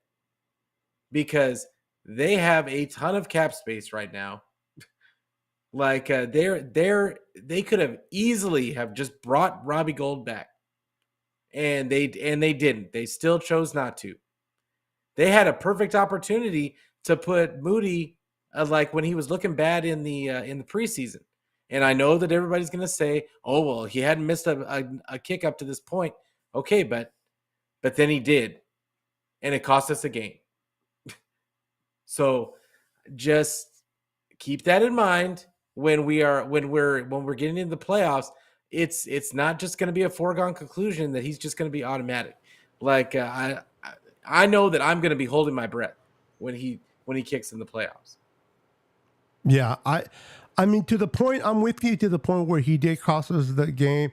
[SPEAKER 2] because they have a ton of cap space right now. Like they could have easily have just brought Robbie Gold back, and they didn't. They still chose not to. They had a perfect opportunity to put Moody like when he was looking bad in the preseason. And I know that everybody's going to say, "Oh well, he hadn't missed a kick up to this point." Okay, but then he did, and it cost us a game. So just keep that in mind when we're getting into the playoffs. It's not just going to be a foregone conclusion that he's just going to be automatic. Like I know that I'm going to be holding my breath when he kicks in the playoffs.
[SPEAKER 1] Yeah, I mean, to the point, I'm with you to the point where he did cost us the game.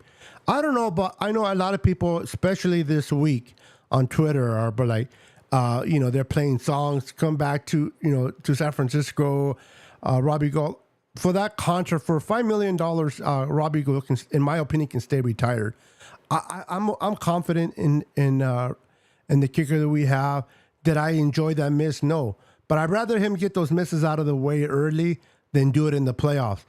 [SPEAKER 1] I don't know, but I know a lot of people, especially this week on Twitter, are but like, they're playing songs, come back to, to San Francisco, Robbie Gold. For that contract, for $5 million, Robbie Gold, in my opinion, can stay retired. I'm confident in the kicker that we have. Did I enjoy that miss? No. But I'd rather him get those misses out of the way early than do it in the playoffs.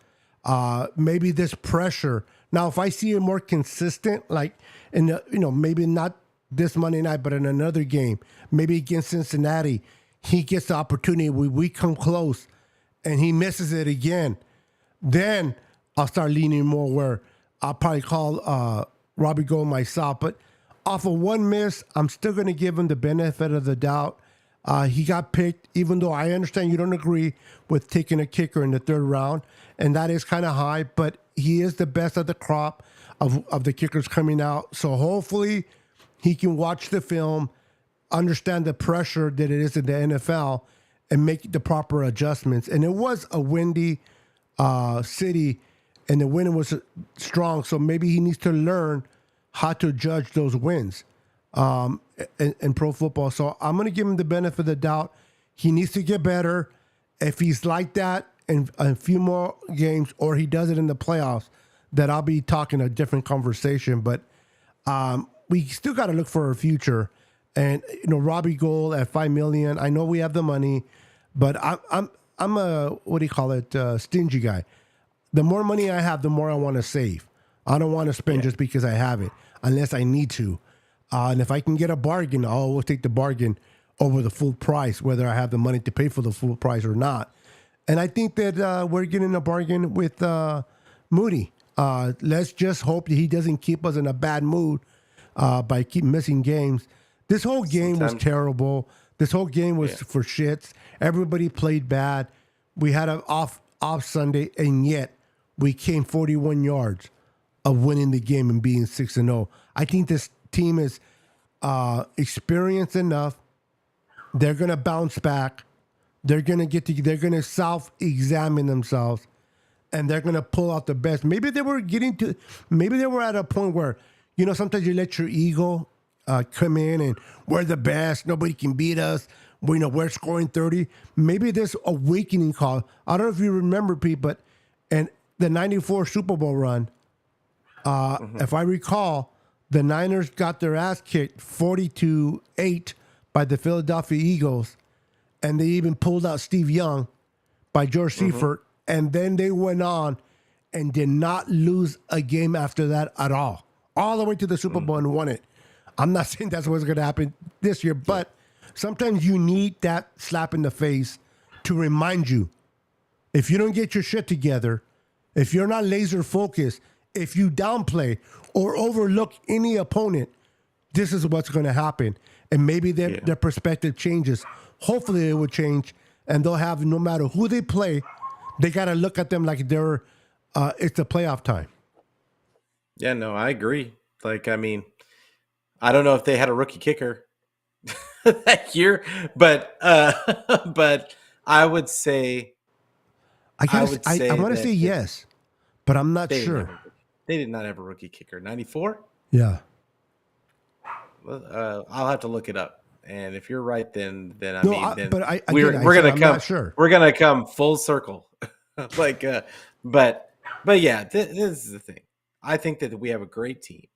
[SPEAKER 1] Maybe this pressure. Now, if I see it more consistent, like maybe not this Monday night, but in another game, maybe against Cincinnati, he gets the opportunity. We come close, and he misses it again. Then I'll start leaning more where I'll probably call Robbie Gold myself. But off of one miss, I'm still going to give him the benefit of the doubt. He got picked, even though I understand you don't agree with taking a kicker in the third round, and that is kind of high, but he is the best of the crop of the kickers coming out. So hopefully he can watch the film, understand the pressure that it is in the NFL, and make the proper adjustments. And it was a windy city, and the wind was strong, so maybe he needs to learn how to judge those winds. In pro football. So I'm going to give him the benefit of the doubt. He needs to get better. If he's like that in a few more games, or he does it in the playoffs, that I'll be talking a different conversation. But we still got to look for a future. And Robbie Gold at $5 million. I know we have the money, but I'm a stingy guy. The more money I have, the more I want to save. I don't want to spend just because I have it, unless I need to. And if I can get a bargain, I'll take the bargain over the full price, whether I have the money to pay for the full price or not. And I think that we're getting a bargain with Moody. Let's just hope that he doesn't keep us in a bad mood by keep missing games. This whole game was terrible. This whole game was for shits. Everybody played bad. We had an off Sunday, and yet we came 41 yards of winning the game and being 6-0. I think this team is experienced enough. They're gonna bounce back. They're gonna self-examine themselves, and they're gonna pull out the best. Maybe they were at a point where sometimes you let your ego come in and we're the best. Nobody can beat us. We're scoring 30. Maybe this awakening call. I don't know if you remember, Pete, but in the '94 Super Bowl run, if I recall, the Niners got their ass kicked 40-8 by the Philadelphia Eagles, and they even pulled out Steve Young by George Seifert, and then they went on and did not lose a game after that at all the way to the Super Bowl and won it. I'm not saying that's what's going to happen this year, but sometimes you need that slap in the face to remind you, if you don't get your shit together, if you're not laser focused, if you downplay or overlook any opponent, this is what's going to happen. And maybe their perspective changes. Hopefully it will change, and they'll have, no matter who they play, they got to look at them like they're it's a playoff time.
[SPEAKER 2] Yeah, no, I agree. Like, I mean, I don't know if they had a rookie kicker that year, but but I would say
[SPEAKER 1] I want to say
[SPEAKER 2] that
[SPEAKER 1] yes, but I'm not
[SPEAKER 2] they
[SPEAKER 1] sure.
[SPEAKER 2] they did not have a rookie kicker. 94?
[SPEAKER 1] Yeah.
[SPEAKER 2] I'll have to look it up. And if you're right, then
[SPEAKER 1] we're
[SPEAKER 2] gonna come full circle. Like, but yeah, this is the thing. I think that we have a great team.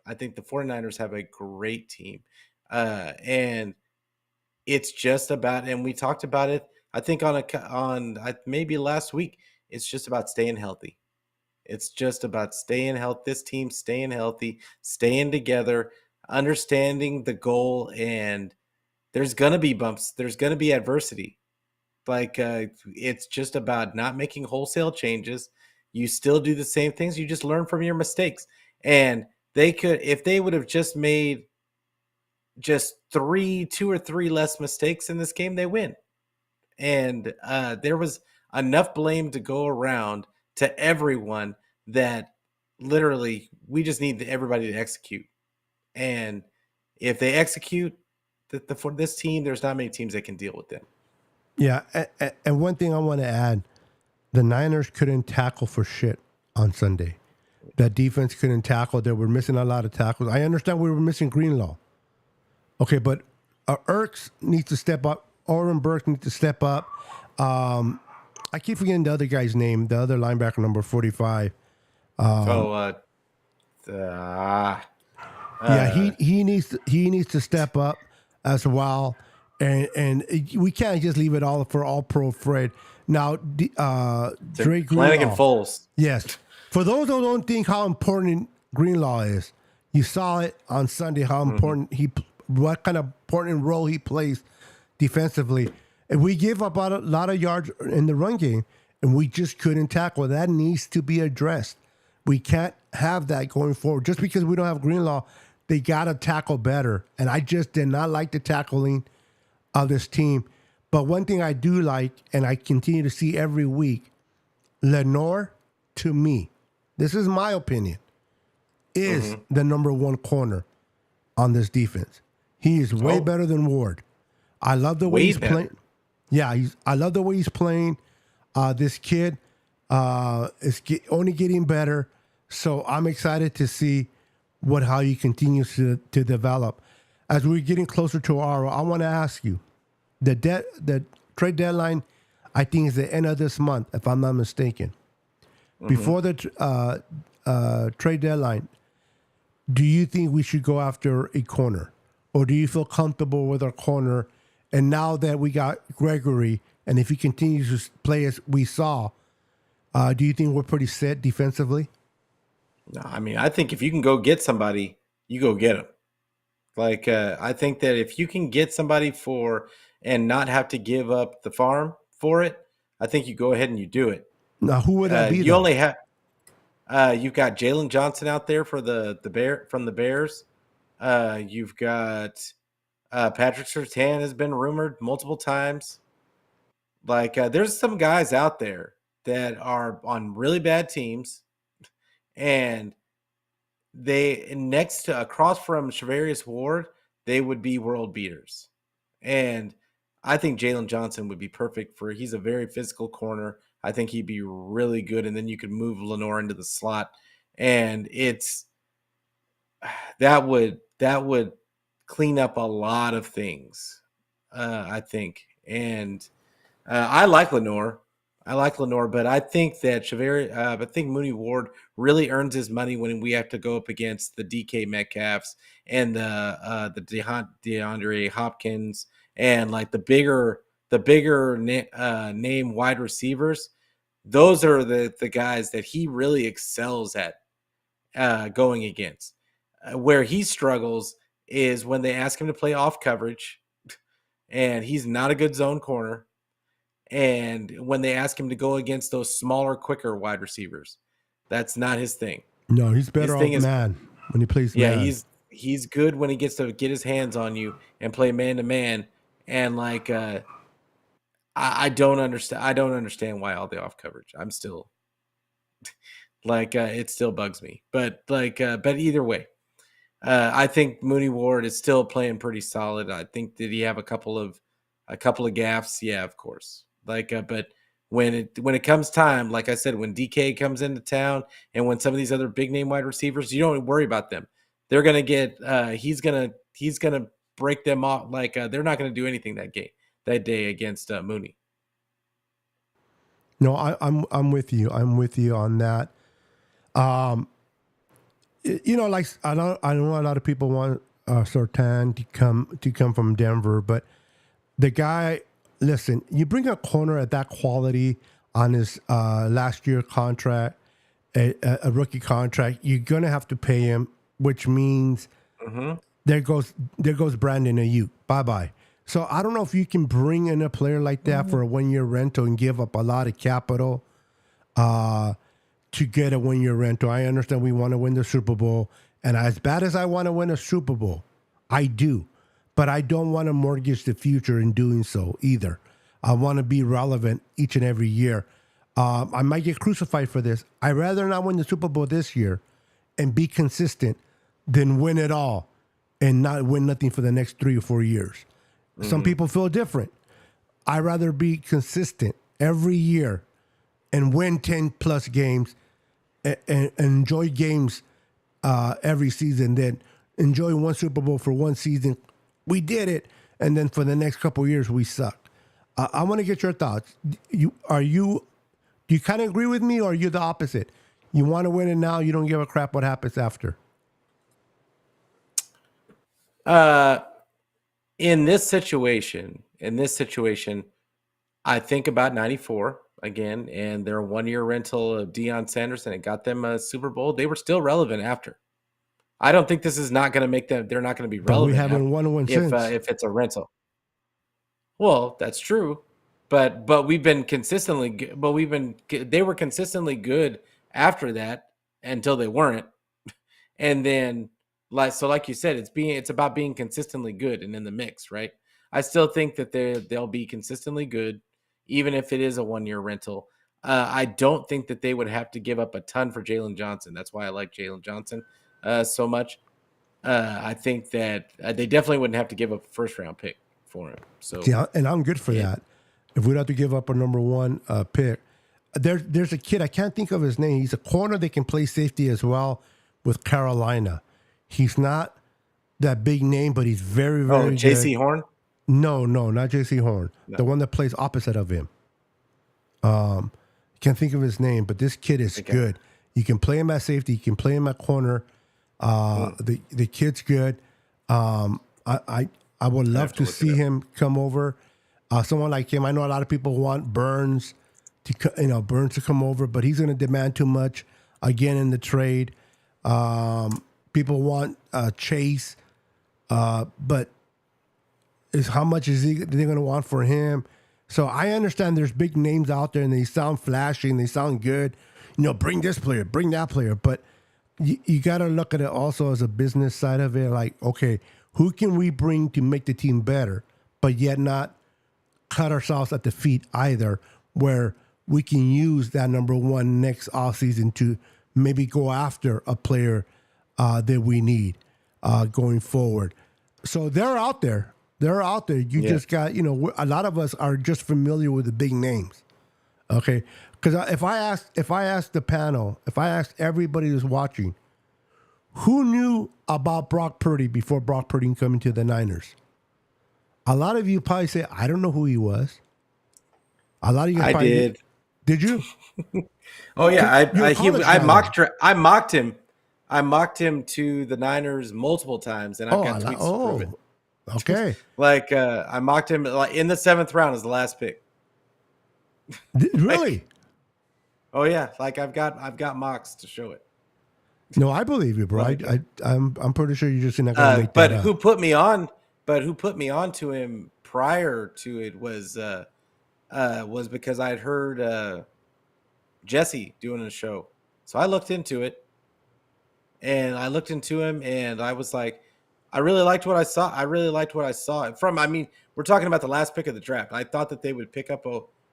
[SPEAKER 2] I think the 49ers have a great team. And it's just about, and we talked about it, I think on maybe last week, it's just about staying healthy. It's just about staying healthy. This team staying healthy, staying together, understanding the goal, and there's gonna be bumps. There's gonna be adversity. Like, it's just about not making wholesale changes. You still do the same things. You just learn from your mistakes. And they could, if they would have just made just 2 or 3 less mistakes in this game, they win. And there was enough blame to go around to everyone that literally we just need everybody to execute. And if they execute for this team, there's not many teams that can deal with them.
[SPEAKER 1] Yeah, and one thing I want to add, the Niners couldn't tackle for shit on Sunday. That defense couldn't tackle. They were missing a lot of tackles. I understand we were missing Greenlaw. Okay, but Ertz needs to step up. Oren Burks needs to step up. I keep forgetting the other guy's name, the other linebacker, number 45. He needs to step up as well. And we can't just leave it all for all pro Fred. Now, Drake
[SPEAKER 2] Flanagan
[SPEAKER 1] Greenlaw.
[SPEAKER 2] Foles.
[SPEAKER 1] Yes. For those who don't think how important Greenlaw is, you saw it on Sunday how important what kind of important role he plays defensively. And we give up a lot of yards in the run game, and we just couldn't tackle. That needs to be addressed. We can't have that going forward. Just because we don't have Greenlaw, they got to tackle better. And I just did not like the tackling of this team. But one thing I do like, and I continue to see every week, Lenore, to me, this is my opinion, is the number one corner on this defense. He is way better than Ward. I love the way he's playing. Yeah, I love the way he's playing. This kid is only getting better. So I'm excited to see how he continues to develop. As we're getting closer to I want to ask you, the trade deadline, I think, is the end of this month, if I'm not mistaken. Before the trade deadline, do you think we should go after a corner? Or do you feel comfortable with our corner? And now that we got Gregory, and if he continues to play as we saw, do you think we're pretty set defensively?
[SPEAKER 2] No, I mean, I think if you can go get somebody, you go get them. Like, I think that if you can get somebody and not have to give up the farm for it, I think you go ahead and you do it.
[SPEAKER 1] Now, who would that be?
[SPEAKER 2] You only have you've got Jalen Johnson out there for the Bears. You've got Patrick Surtain has been rumored multiple times. Like, there's some guys out there that are on really bad teams, and they across from Charvarius Ward, they would be world beaters. And I think Jalen Johnson would be perfect he's a very physical corner. I think he'd be really good. And then you could move Lenore into the slot. And that would clean up a lot of things, I think. And I like Lenore. But I think that I think Mooney Ward really earns his money when we have to go up against the DK Metcalfs and the DeAndre Hopkins and like the bigger name wide receivers. those are the guys that he really excels at going against. Where he struggles is when they ask him to play off coverage, and he's not a good zone corner. And when they ask him to go against those smaller, quicker wide receivers, that's not his thing.
[SPEAKER 1] No, he's better
[SPEAKER 2] His
[SPEAKER 1] off
[SPEAKER 2] thing is,
[SPEAKER 1] man when he plays
[SPEAKER 2] yeah,
[SPEAKER 1] man.
[SPEAKER 2] he's good when he gets to get his hands on you and play man to man. And like, I don't understand. I don't understand why all the off coverage. I'm still like, it still bugs me. But like, but either way, I think Mooney Ward is still playing pretty solid. I think, did he have a couple of gaffes? Yeah, of course. Like, but when it comes time, like I said, when DK comes into town, and when some of these other big name wide receivers, you don't worry about them. They're gonna get. He's gonna break them off. Like, they're not gonna do anything that day against Mooney.
[SPEAKER 1] No, I'm with you. I'm with you on that. Like I know a lot of people want Surtain to come from Denver, but the guy, listen, you bring a corner at that quality on his last year contract, a rookie contract, you're gonna have to pay him, which means there goes Brandon Ayuk. Bye bye. So I don't know if you can bring in a player like that for a 1 year rental and give up a lot of capital to get a 1 year rental. I understand we want to win the Super Bowl, and as bad as I want to win a Super Bowl, I do, but I don't want to mortgage the future in doing so either. I want to be relevant each and every year. I might get crucified for this. I'd rather not win the Super Bowl this year and be consistent than win it all and not win nothing for the next 3 or 4 years. Some people feel different. I'd rather be consistent every year and win 10 plus games and enjoy games every season than enjoy one Super Bowl for one season. We did it. And then for the next couple of years, we sucked. I want to get your thoughts. Do you kind of agree with me, or are you the opposite? You want to win it now. You don't give a crap what happens after.
[SPEAKER 2] In this situation, I think about 94 again, and their 1 year rental of Deion Sanders, and it got them a Super Bowl. They were still relevant after. I don't think this is not going to make them. They're not going to be relevant.
[SPEAKER 1] But we haven't won one since.
[SPEAKER 2] If it's a rental. Well, that's true, but we've been consistently. They were consistently good after that until they weren't, and then like you said, it's about being consistently good and in the mix, right? I still think that they'll be consistently good, even if it is a 1 year rental. I don't think that they would have to give up a ton for Jalen Johnson. That's why I like Jalen Johnson so much. I think that they definitely wouldn't have to give up a first round pick for him. So
[SPEAKER 1] yeah, and I'm good for that. If we'd have to give up a number one pick, there's a kid, I can't think of his name. He's a corner that can play safety as well with Carolina. He's not that big name, but he's very, very good.
[SPEAKER 2] J.C. Horn?
[SPEAKER 1] No, not J.C. Horn. No. The one that plays opposite of him. Can't think of his name, but this kid is good. You can play him at safety. You can play him at corner. The kid's good. I would love to see him come over. Someone like him. I know a lot of people want Burns to come over, but he's going to demand too much again in the trade. People want Chase, but how much is they're going to want for him? So I understand there's big names out there and they sound flashy and they sound good. Bring this player, bring that player, but you got to look at it also as a business side of it. Like, okay, who can we bring to make the team better, but yet not cut ourselves at the feet either, where we can use that number one next offseason to maybe go after a player that we need going forward. So they're out there. You just got, a lot of us are just familiar with the big names. Okay. Because if I ask the panel, if I ask everybody who's watching, who knew about Brock Purdy before Brock Purdy coming to the Niners? A lot of you probably say, I don't know who he was. A lot of you probably
[SPEAKER 2] did.
[SPEAKER 1] Did you?
[SPEAKER 2] Oh yeah, I mocked him. I mocked him to the Niners multiple times, and I've got tweets to prove it.
[SPEAKER 1] Okay.
[SPEAKER 2] I mocked him in the 7th round as the last pick.
[SPEAKER 1] Really?
[SPEAKER 2] Oh yeah, like I've got mocks to show it.
[SPEAKER 1] No, I believe you, bro.
[SPEAKER 2] Like,
[SPEAKER 1] I'm pretty sure you're just not gonna make that
[SPEAKER 2] but
[SPEAKER 1] up.
[SPEAKER 2] who put me on? But who put me on to him prior to it was because I'd heard Jesse doing a show, so I looked into it, and I looked into him, and I was like, I really liked what I saw. I really liked what I saw from. I mean, we're talking about the last pick of the draft. I thought that they would pick up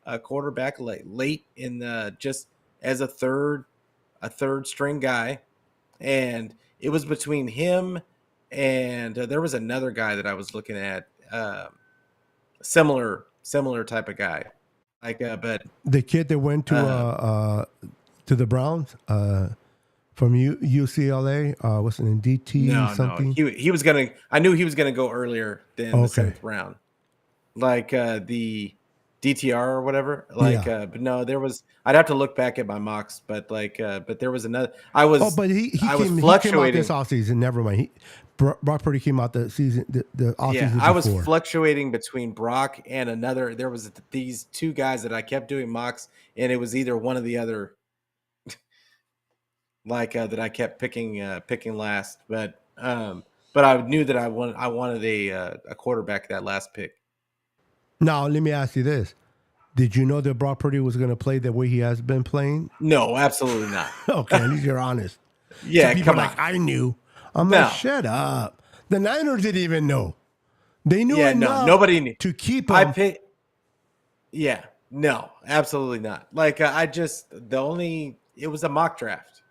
[SPEAKER 2] a quarterback late in the just as a third string guy, and it was between him and there was another guy that I was looking at, similar type of guy, like but
[SPEAKER 1] The kid that went
[SPEAKER 2] uh,
[SPEAKER 1] to the Browns from UCLA, what's it name? DT
[SPEAKER 2] no,
[SPEAKER 1] something.
[SPEAKER 2] he was gonna. I knew he was gonna go earlier than the
[SPEAKER 1] Okay.
[SPEAKER 2] seventh round, like the DTR or whatever. Like,
[SPEAKER 1] Yeah.
[SPEAKER 2] but no, there was. I'd have to look back at my mocks, but there was another.
[SPEAKER 1] Oh, but
[SPEAKER 2] I was
[SPEAKER 1] he came out this
[SPEAKER 2] fluctuating.
[SPEAKER 1] offseason. Never mind. Brock Purdy came out the
[SPEAKER 2] Yeah,
[SPEAKER 1] offseason
[SPEAKER 2] I was
[SPEAKER 1] before.
[SPEAKER 2] fluctuating between Brock and another. There was these two guys that I kept doing mocks, and it was either one or the other. Like that, I kept picking last, but I knew that I wanted a quarterback that last pick.
[SPEAKER 1] Now, let me ask you this: did you know that Brock Purdy was going to play the way he has been playing?
[SPEAKER 2] No, absolutely not.
[SPEAKER 1] Okay, at least you're honest. Some
[SPEAKER 2] Yeah,
[SPEAKER 1] people are
[SPEAKER 2] come
[SPEAKER 1] like,
[SPEAKER 2] on.
[SPEAKER 1] I knew. I'm like,
[SPEAKER 2] No.
[SPEAKER 1] shut up. The Niners didn't even know. They knew
[SPEAKER 2] Yeah, no.
[SPEAKER 1] enough
[SPEAKER 2] Nobody knew.
[SPEAKER 1] to keep
[SPEAKER 2] I
[SPEAKER 1] him.
[SPEAKER 2] pick. Yeah, no, absolutely not. Like I just the only it was a mock draft,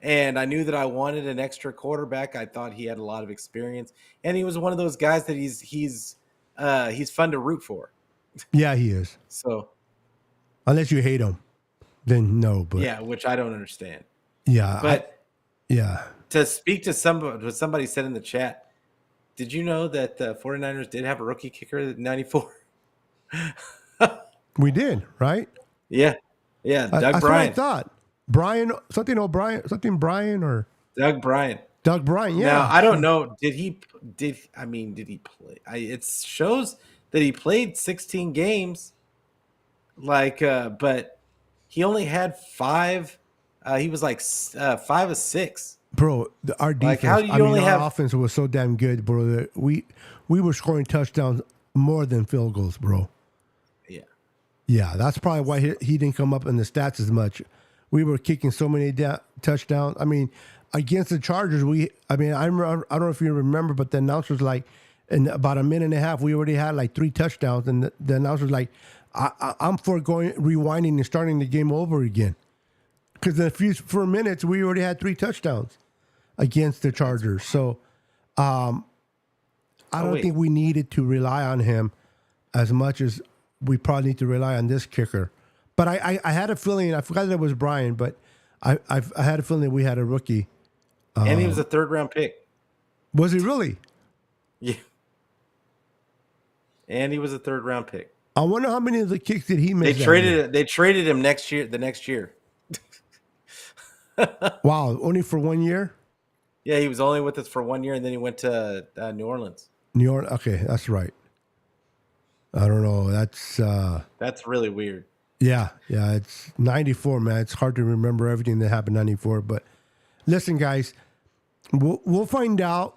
[SPEAKER 2] and I knew that I wanted an extra quarterback. I thought he had a lot of experience, and he was one of those guys that he's fun to root for.
[SPEAKER 1] Yeah, he is.
[SPEAKER 2] So
[SPEAKER 1] Unless you hate him, then no. But
[SPEAKER 2] yeah, which I don't understand.
[SPEAKER 1] yeah,
[SPEAKER 2] But
[SPEAKER 1] yeah,
[SPEAKER 2] to speak to somebody, what somebody said in the chat, did you know that the 49ers did have a rookie kicker in 94?
[SPEAKER 1] we did, right?
[SPEAKER 2] Yeah. Yeah. Doug
[SPEAKER 1] That's what I
[SPEAKER 2] Bryan.
[SPEAKER 1] thought. Brian, something O'Brien, something Brian or
[SPEAKER 2] Doug Bryan.
[SPEAKER 1] Doug Bryan.
[SPEAKER 2] Now,
[SPEAKER 1] Yeah.
[SPEAKER 2] I don't know. Did he play? It shows that he played 16 games, like, but he only had five. He was like 5 of 6.
[SPEAKER 1] Bro, our
[SPEAKER 2] Like, how
[SPEAKER 1] defense.
[SPEAKER 2] do
[SPEAKER 1] I
[SPEAKER 2] you
[SPEAKER 1] mean,
[SPEAKER 2] only
[SPEAKER 1] our
[SPEAKER 2] have?
[SPEAKER 1] offense was so damn good, bro. That we were scoring touchdowns more than field goals, bro.
[SPEAKER 2] Yeah.
[SPEAKER 1] Yeah, that's probably why he didn't come up in the stats as much. We were kicking so many touchdowns. I mean, against the Chargers, I don't know if you remember, but the announcer's like, in about a minute and a half, we already had like 3 touchdowns, and the announcer's like, I'm for rewinding and starting the game over again, because in a few 4 minutes we already had 3 touchdowns against the Chargers. So I
[SPEAKER 2] Oh
[SPEAKER 1] don't
[SPEAKER 2] wait.
[SPEAKER 1] think we needed to rely on him as much as we probably need to rely on this kicker. But I had a feeling, I forgot that it was Brian, but I had a feeling that we had a rookie.
[SPEAKER 2] And he was a third-round pick.
[SPEAKER 1] Was he really?
[SPEAKER 2] Yeah. And he was a third-round pick.
[SPEAKER 1] I wonder how many of the kicks did he
[SPEAKER 2] They
[SPEAKER 1] miss that year?
[SPEAKER 2] traded him the next year.
[SPEAKER 1] Wow, only for 1 year?
[SPEAKER 2] Yeah, he was only with us for 1 year, and then he went to New Orleans.
[SPEAKER 1] New York? Okay, that's right. I don't know.
[SPEAKER 2] That's really weird.
[SPEAKER 1] Yeah, it's 94, man. It's hard to remember everything that happened in 94. But listen, guys, we'll find out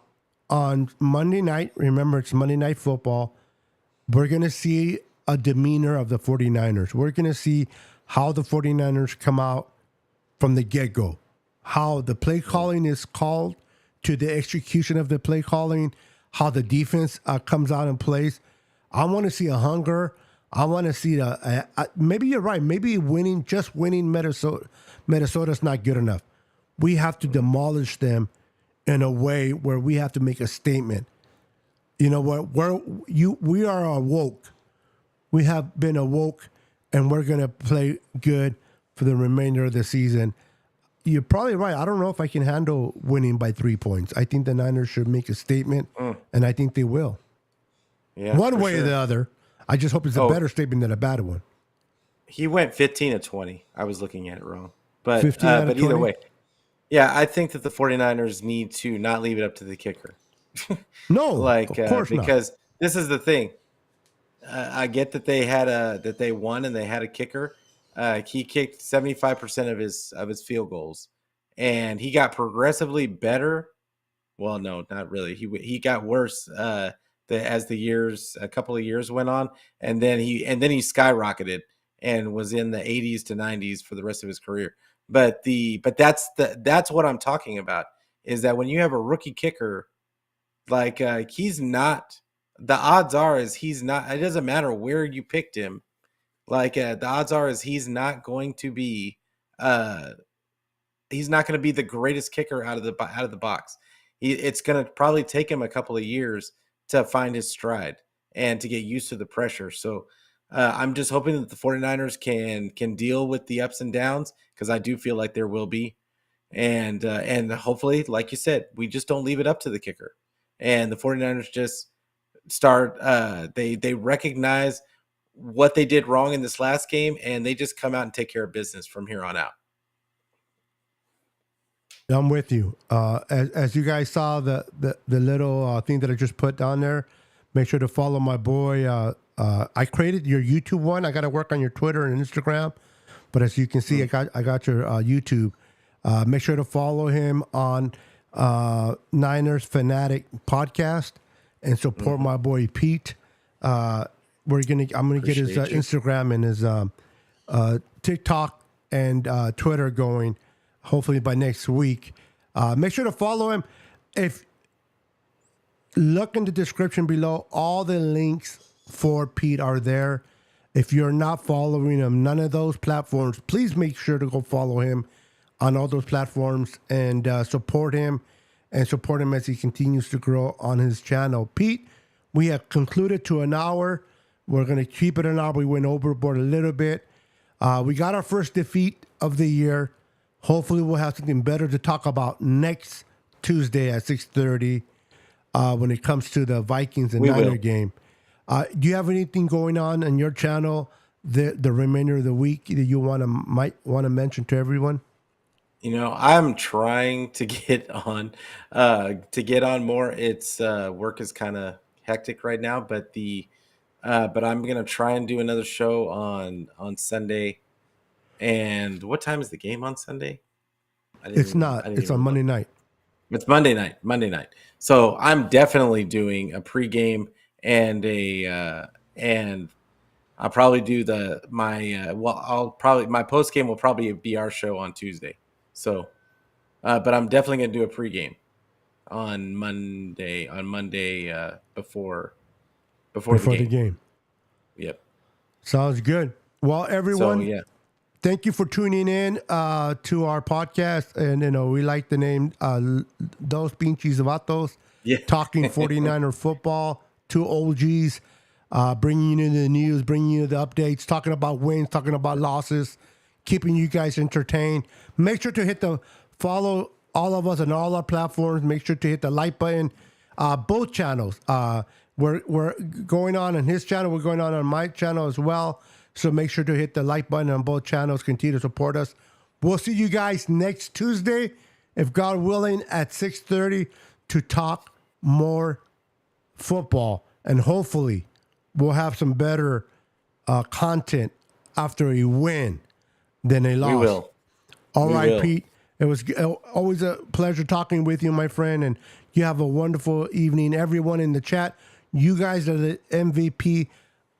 [SPEAKER 1] on Monday night. Remember, it's Monday Night Football. We're going to see a demeanor of the 49ers. We're going to see how the 49ers come out from the get-go, how the play calling is called to the execution of the play calling, how the defense comes out and plays. I want to see a hunger. I want to see maybe you're right. Maybe just winning Minnesota's not good enough. We have to demolish them in a way where we have to make a statement. You know what? We are awoke. We have been awoke, and we're gonna play good for the remainder of the season. You're probably right. I don't know if I can handle winning by 3 points. I think the Niners should make a statement, and I think they will.
[SPEAKER 2] Yeah,
[SPEAKER 1] One
[SPEAKER 2] for
[SPEAKER 1] way or
[SPEAKER 2] sure.
[SPEAKER 1] the other. I just hope it's a better statement than a bad one.
[SPEAKER 2] He went 15 of 20. I was looking at it wrong. But
[SPEAKER 1] 15 out of
[SPEAKER 2] but either
[SPEAKER 1] 20?
[SPEAKER 2] way, yeah, I think that the 49ers need to not leave it up to the kicker.
[SPEAKER 1] No,
[SPEAKER 2] Like
[SPEAKER 1] of course not.
[SPEAKER 2] because this is the thing. I get that they won and they had a kicker, He kicked 75% of his field goals, and he got progressively better. Well, no, not really. He got worse as the years, a couple of years went on, and then he skyrocketed and was in the 80s to 90s for the rest of his career. But that's what I'm talking about, is that when you have a rookie kicker, like he's not, the odds are is he's not, it doesn't matter where you picked him. Like the odds are is he's not going to be the greatest kicker out of the box. It's going to probably take him a couple of years to find his stride and to get used to the pressure. So I'm just hoping that the 49ers can deal with the ups and downs, because I do feel like there will be. And hopefully, like you said, we just don't leave it up to the kicker. And the 49ers just start, they recognize what they did wrong in this last game, and they just come out and take care of business from here on out.
[SPEAKER 1] I'm with you. As you guys saw the little thing that I just put down there, make sure to follow my boy. I created your YouTube one. I got to work on your Twitter and Instagram, but as you can see, I got your YouTube. Make sure to follow him on Niners Fanatic Podcast and support my boy Pete. I'm gonna get his Instagram and his TikTok and Twitter going. Hopefully by next week. Make sure to follow him. If look in the description below, all the links for Pete are there. If you're not following him, none of those platforms, please make sure to go follow him on all those platforms and support him as he continues to grow on his channel. Pete, we have concluded to an hour. We're going to keep it an hour. We went overboard a little bit. We got our first defeat of the year. Hopefully we'll have something better to talk about next Tuesday at 6:30 when it comes to the Vikings and Niner game. Do you have anything going on your channel the remainder of the week that you might want to mention to everyone?
[SPEAKER 2] You know, I'm trying to get on more. It's work is kind of hectic right now, but but I'm gonna try and do another show on Sunday. And what time is the game on Sunday?
[SPEAKER 1] It's on Monday night.
[SPEAKER 2] It's Monday night. So I'm definitely doing a pregame and and I'll probably do my postgame will probably be our show on Tuesday. So, but I'm definitely gonna do a pregame on Monday before the
[SPEAKER 1] game. Yep. Sounds good. Well, everyone.
[SPEAKER 2] So, yeah.
[SPEAKER 1] Thank you for tuning in to our podcast. And, we like the name Those Pinches VATO'S.
[SPEAKER 2] Yeah.
[SPEAKER 1] Talking 49er football, two OGs, bringing you the news, bringing you the updates, talking about wins, talking about losses, keeping you guys entertained. Make sure to follow all of us on all our platforms. Make sure to hit the like button. Both channels. We're going on his channel. We're going on my channel as well. So make sure to hit the like button on both channels. Continue to support us. We'll see you guys next Tuesday, if God willing, at 6:30 to talk more football. And hopefully we'll have some better content after a win than a loss.
[SPEAKER 2] We will.
[SPEAKER 1] All right, Pete. It was always a pleasure talking with you, my friend. And you have a wonderful evening. Everyone in the chat, you guys are the MVP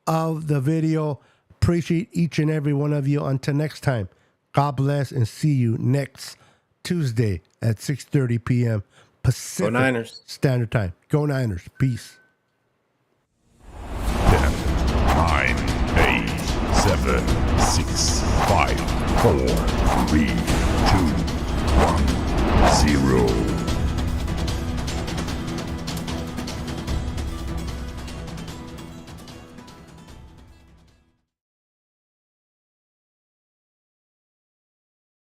[SPEAKER 1] of the video. Appreciate each and every one of you. Until next time, God bless and see you next Tuesday at 6:30 p.m. Pacific Standard Time. Go Niners. Peace.
[SPEAKER 3] 10, 9, 8, 7, 6, 5, 4, 3, 2,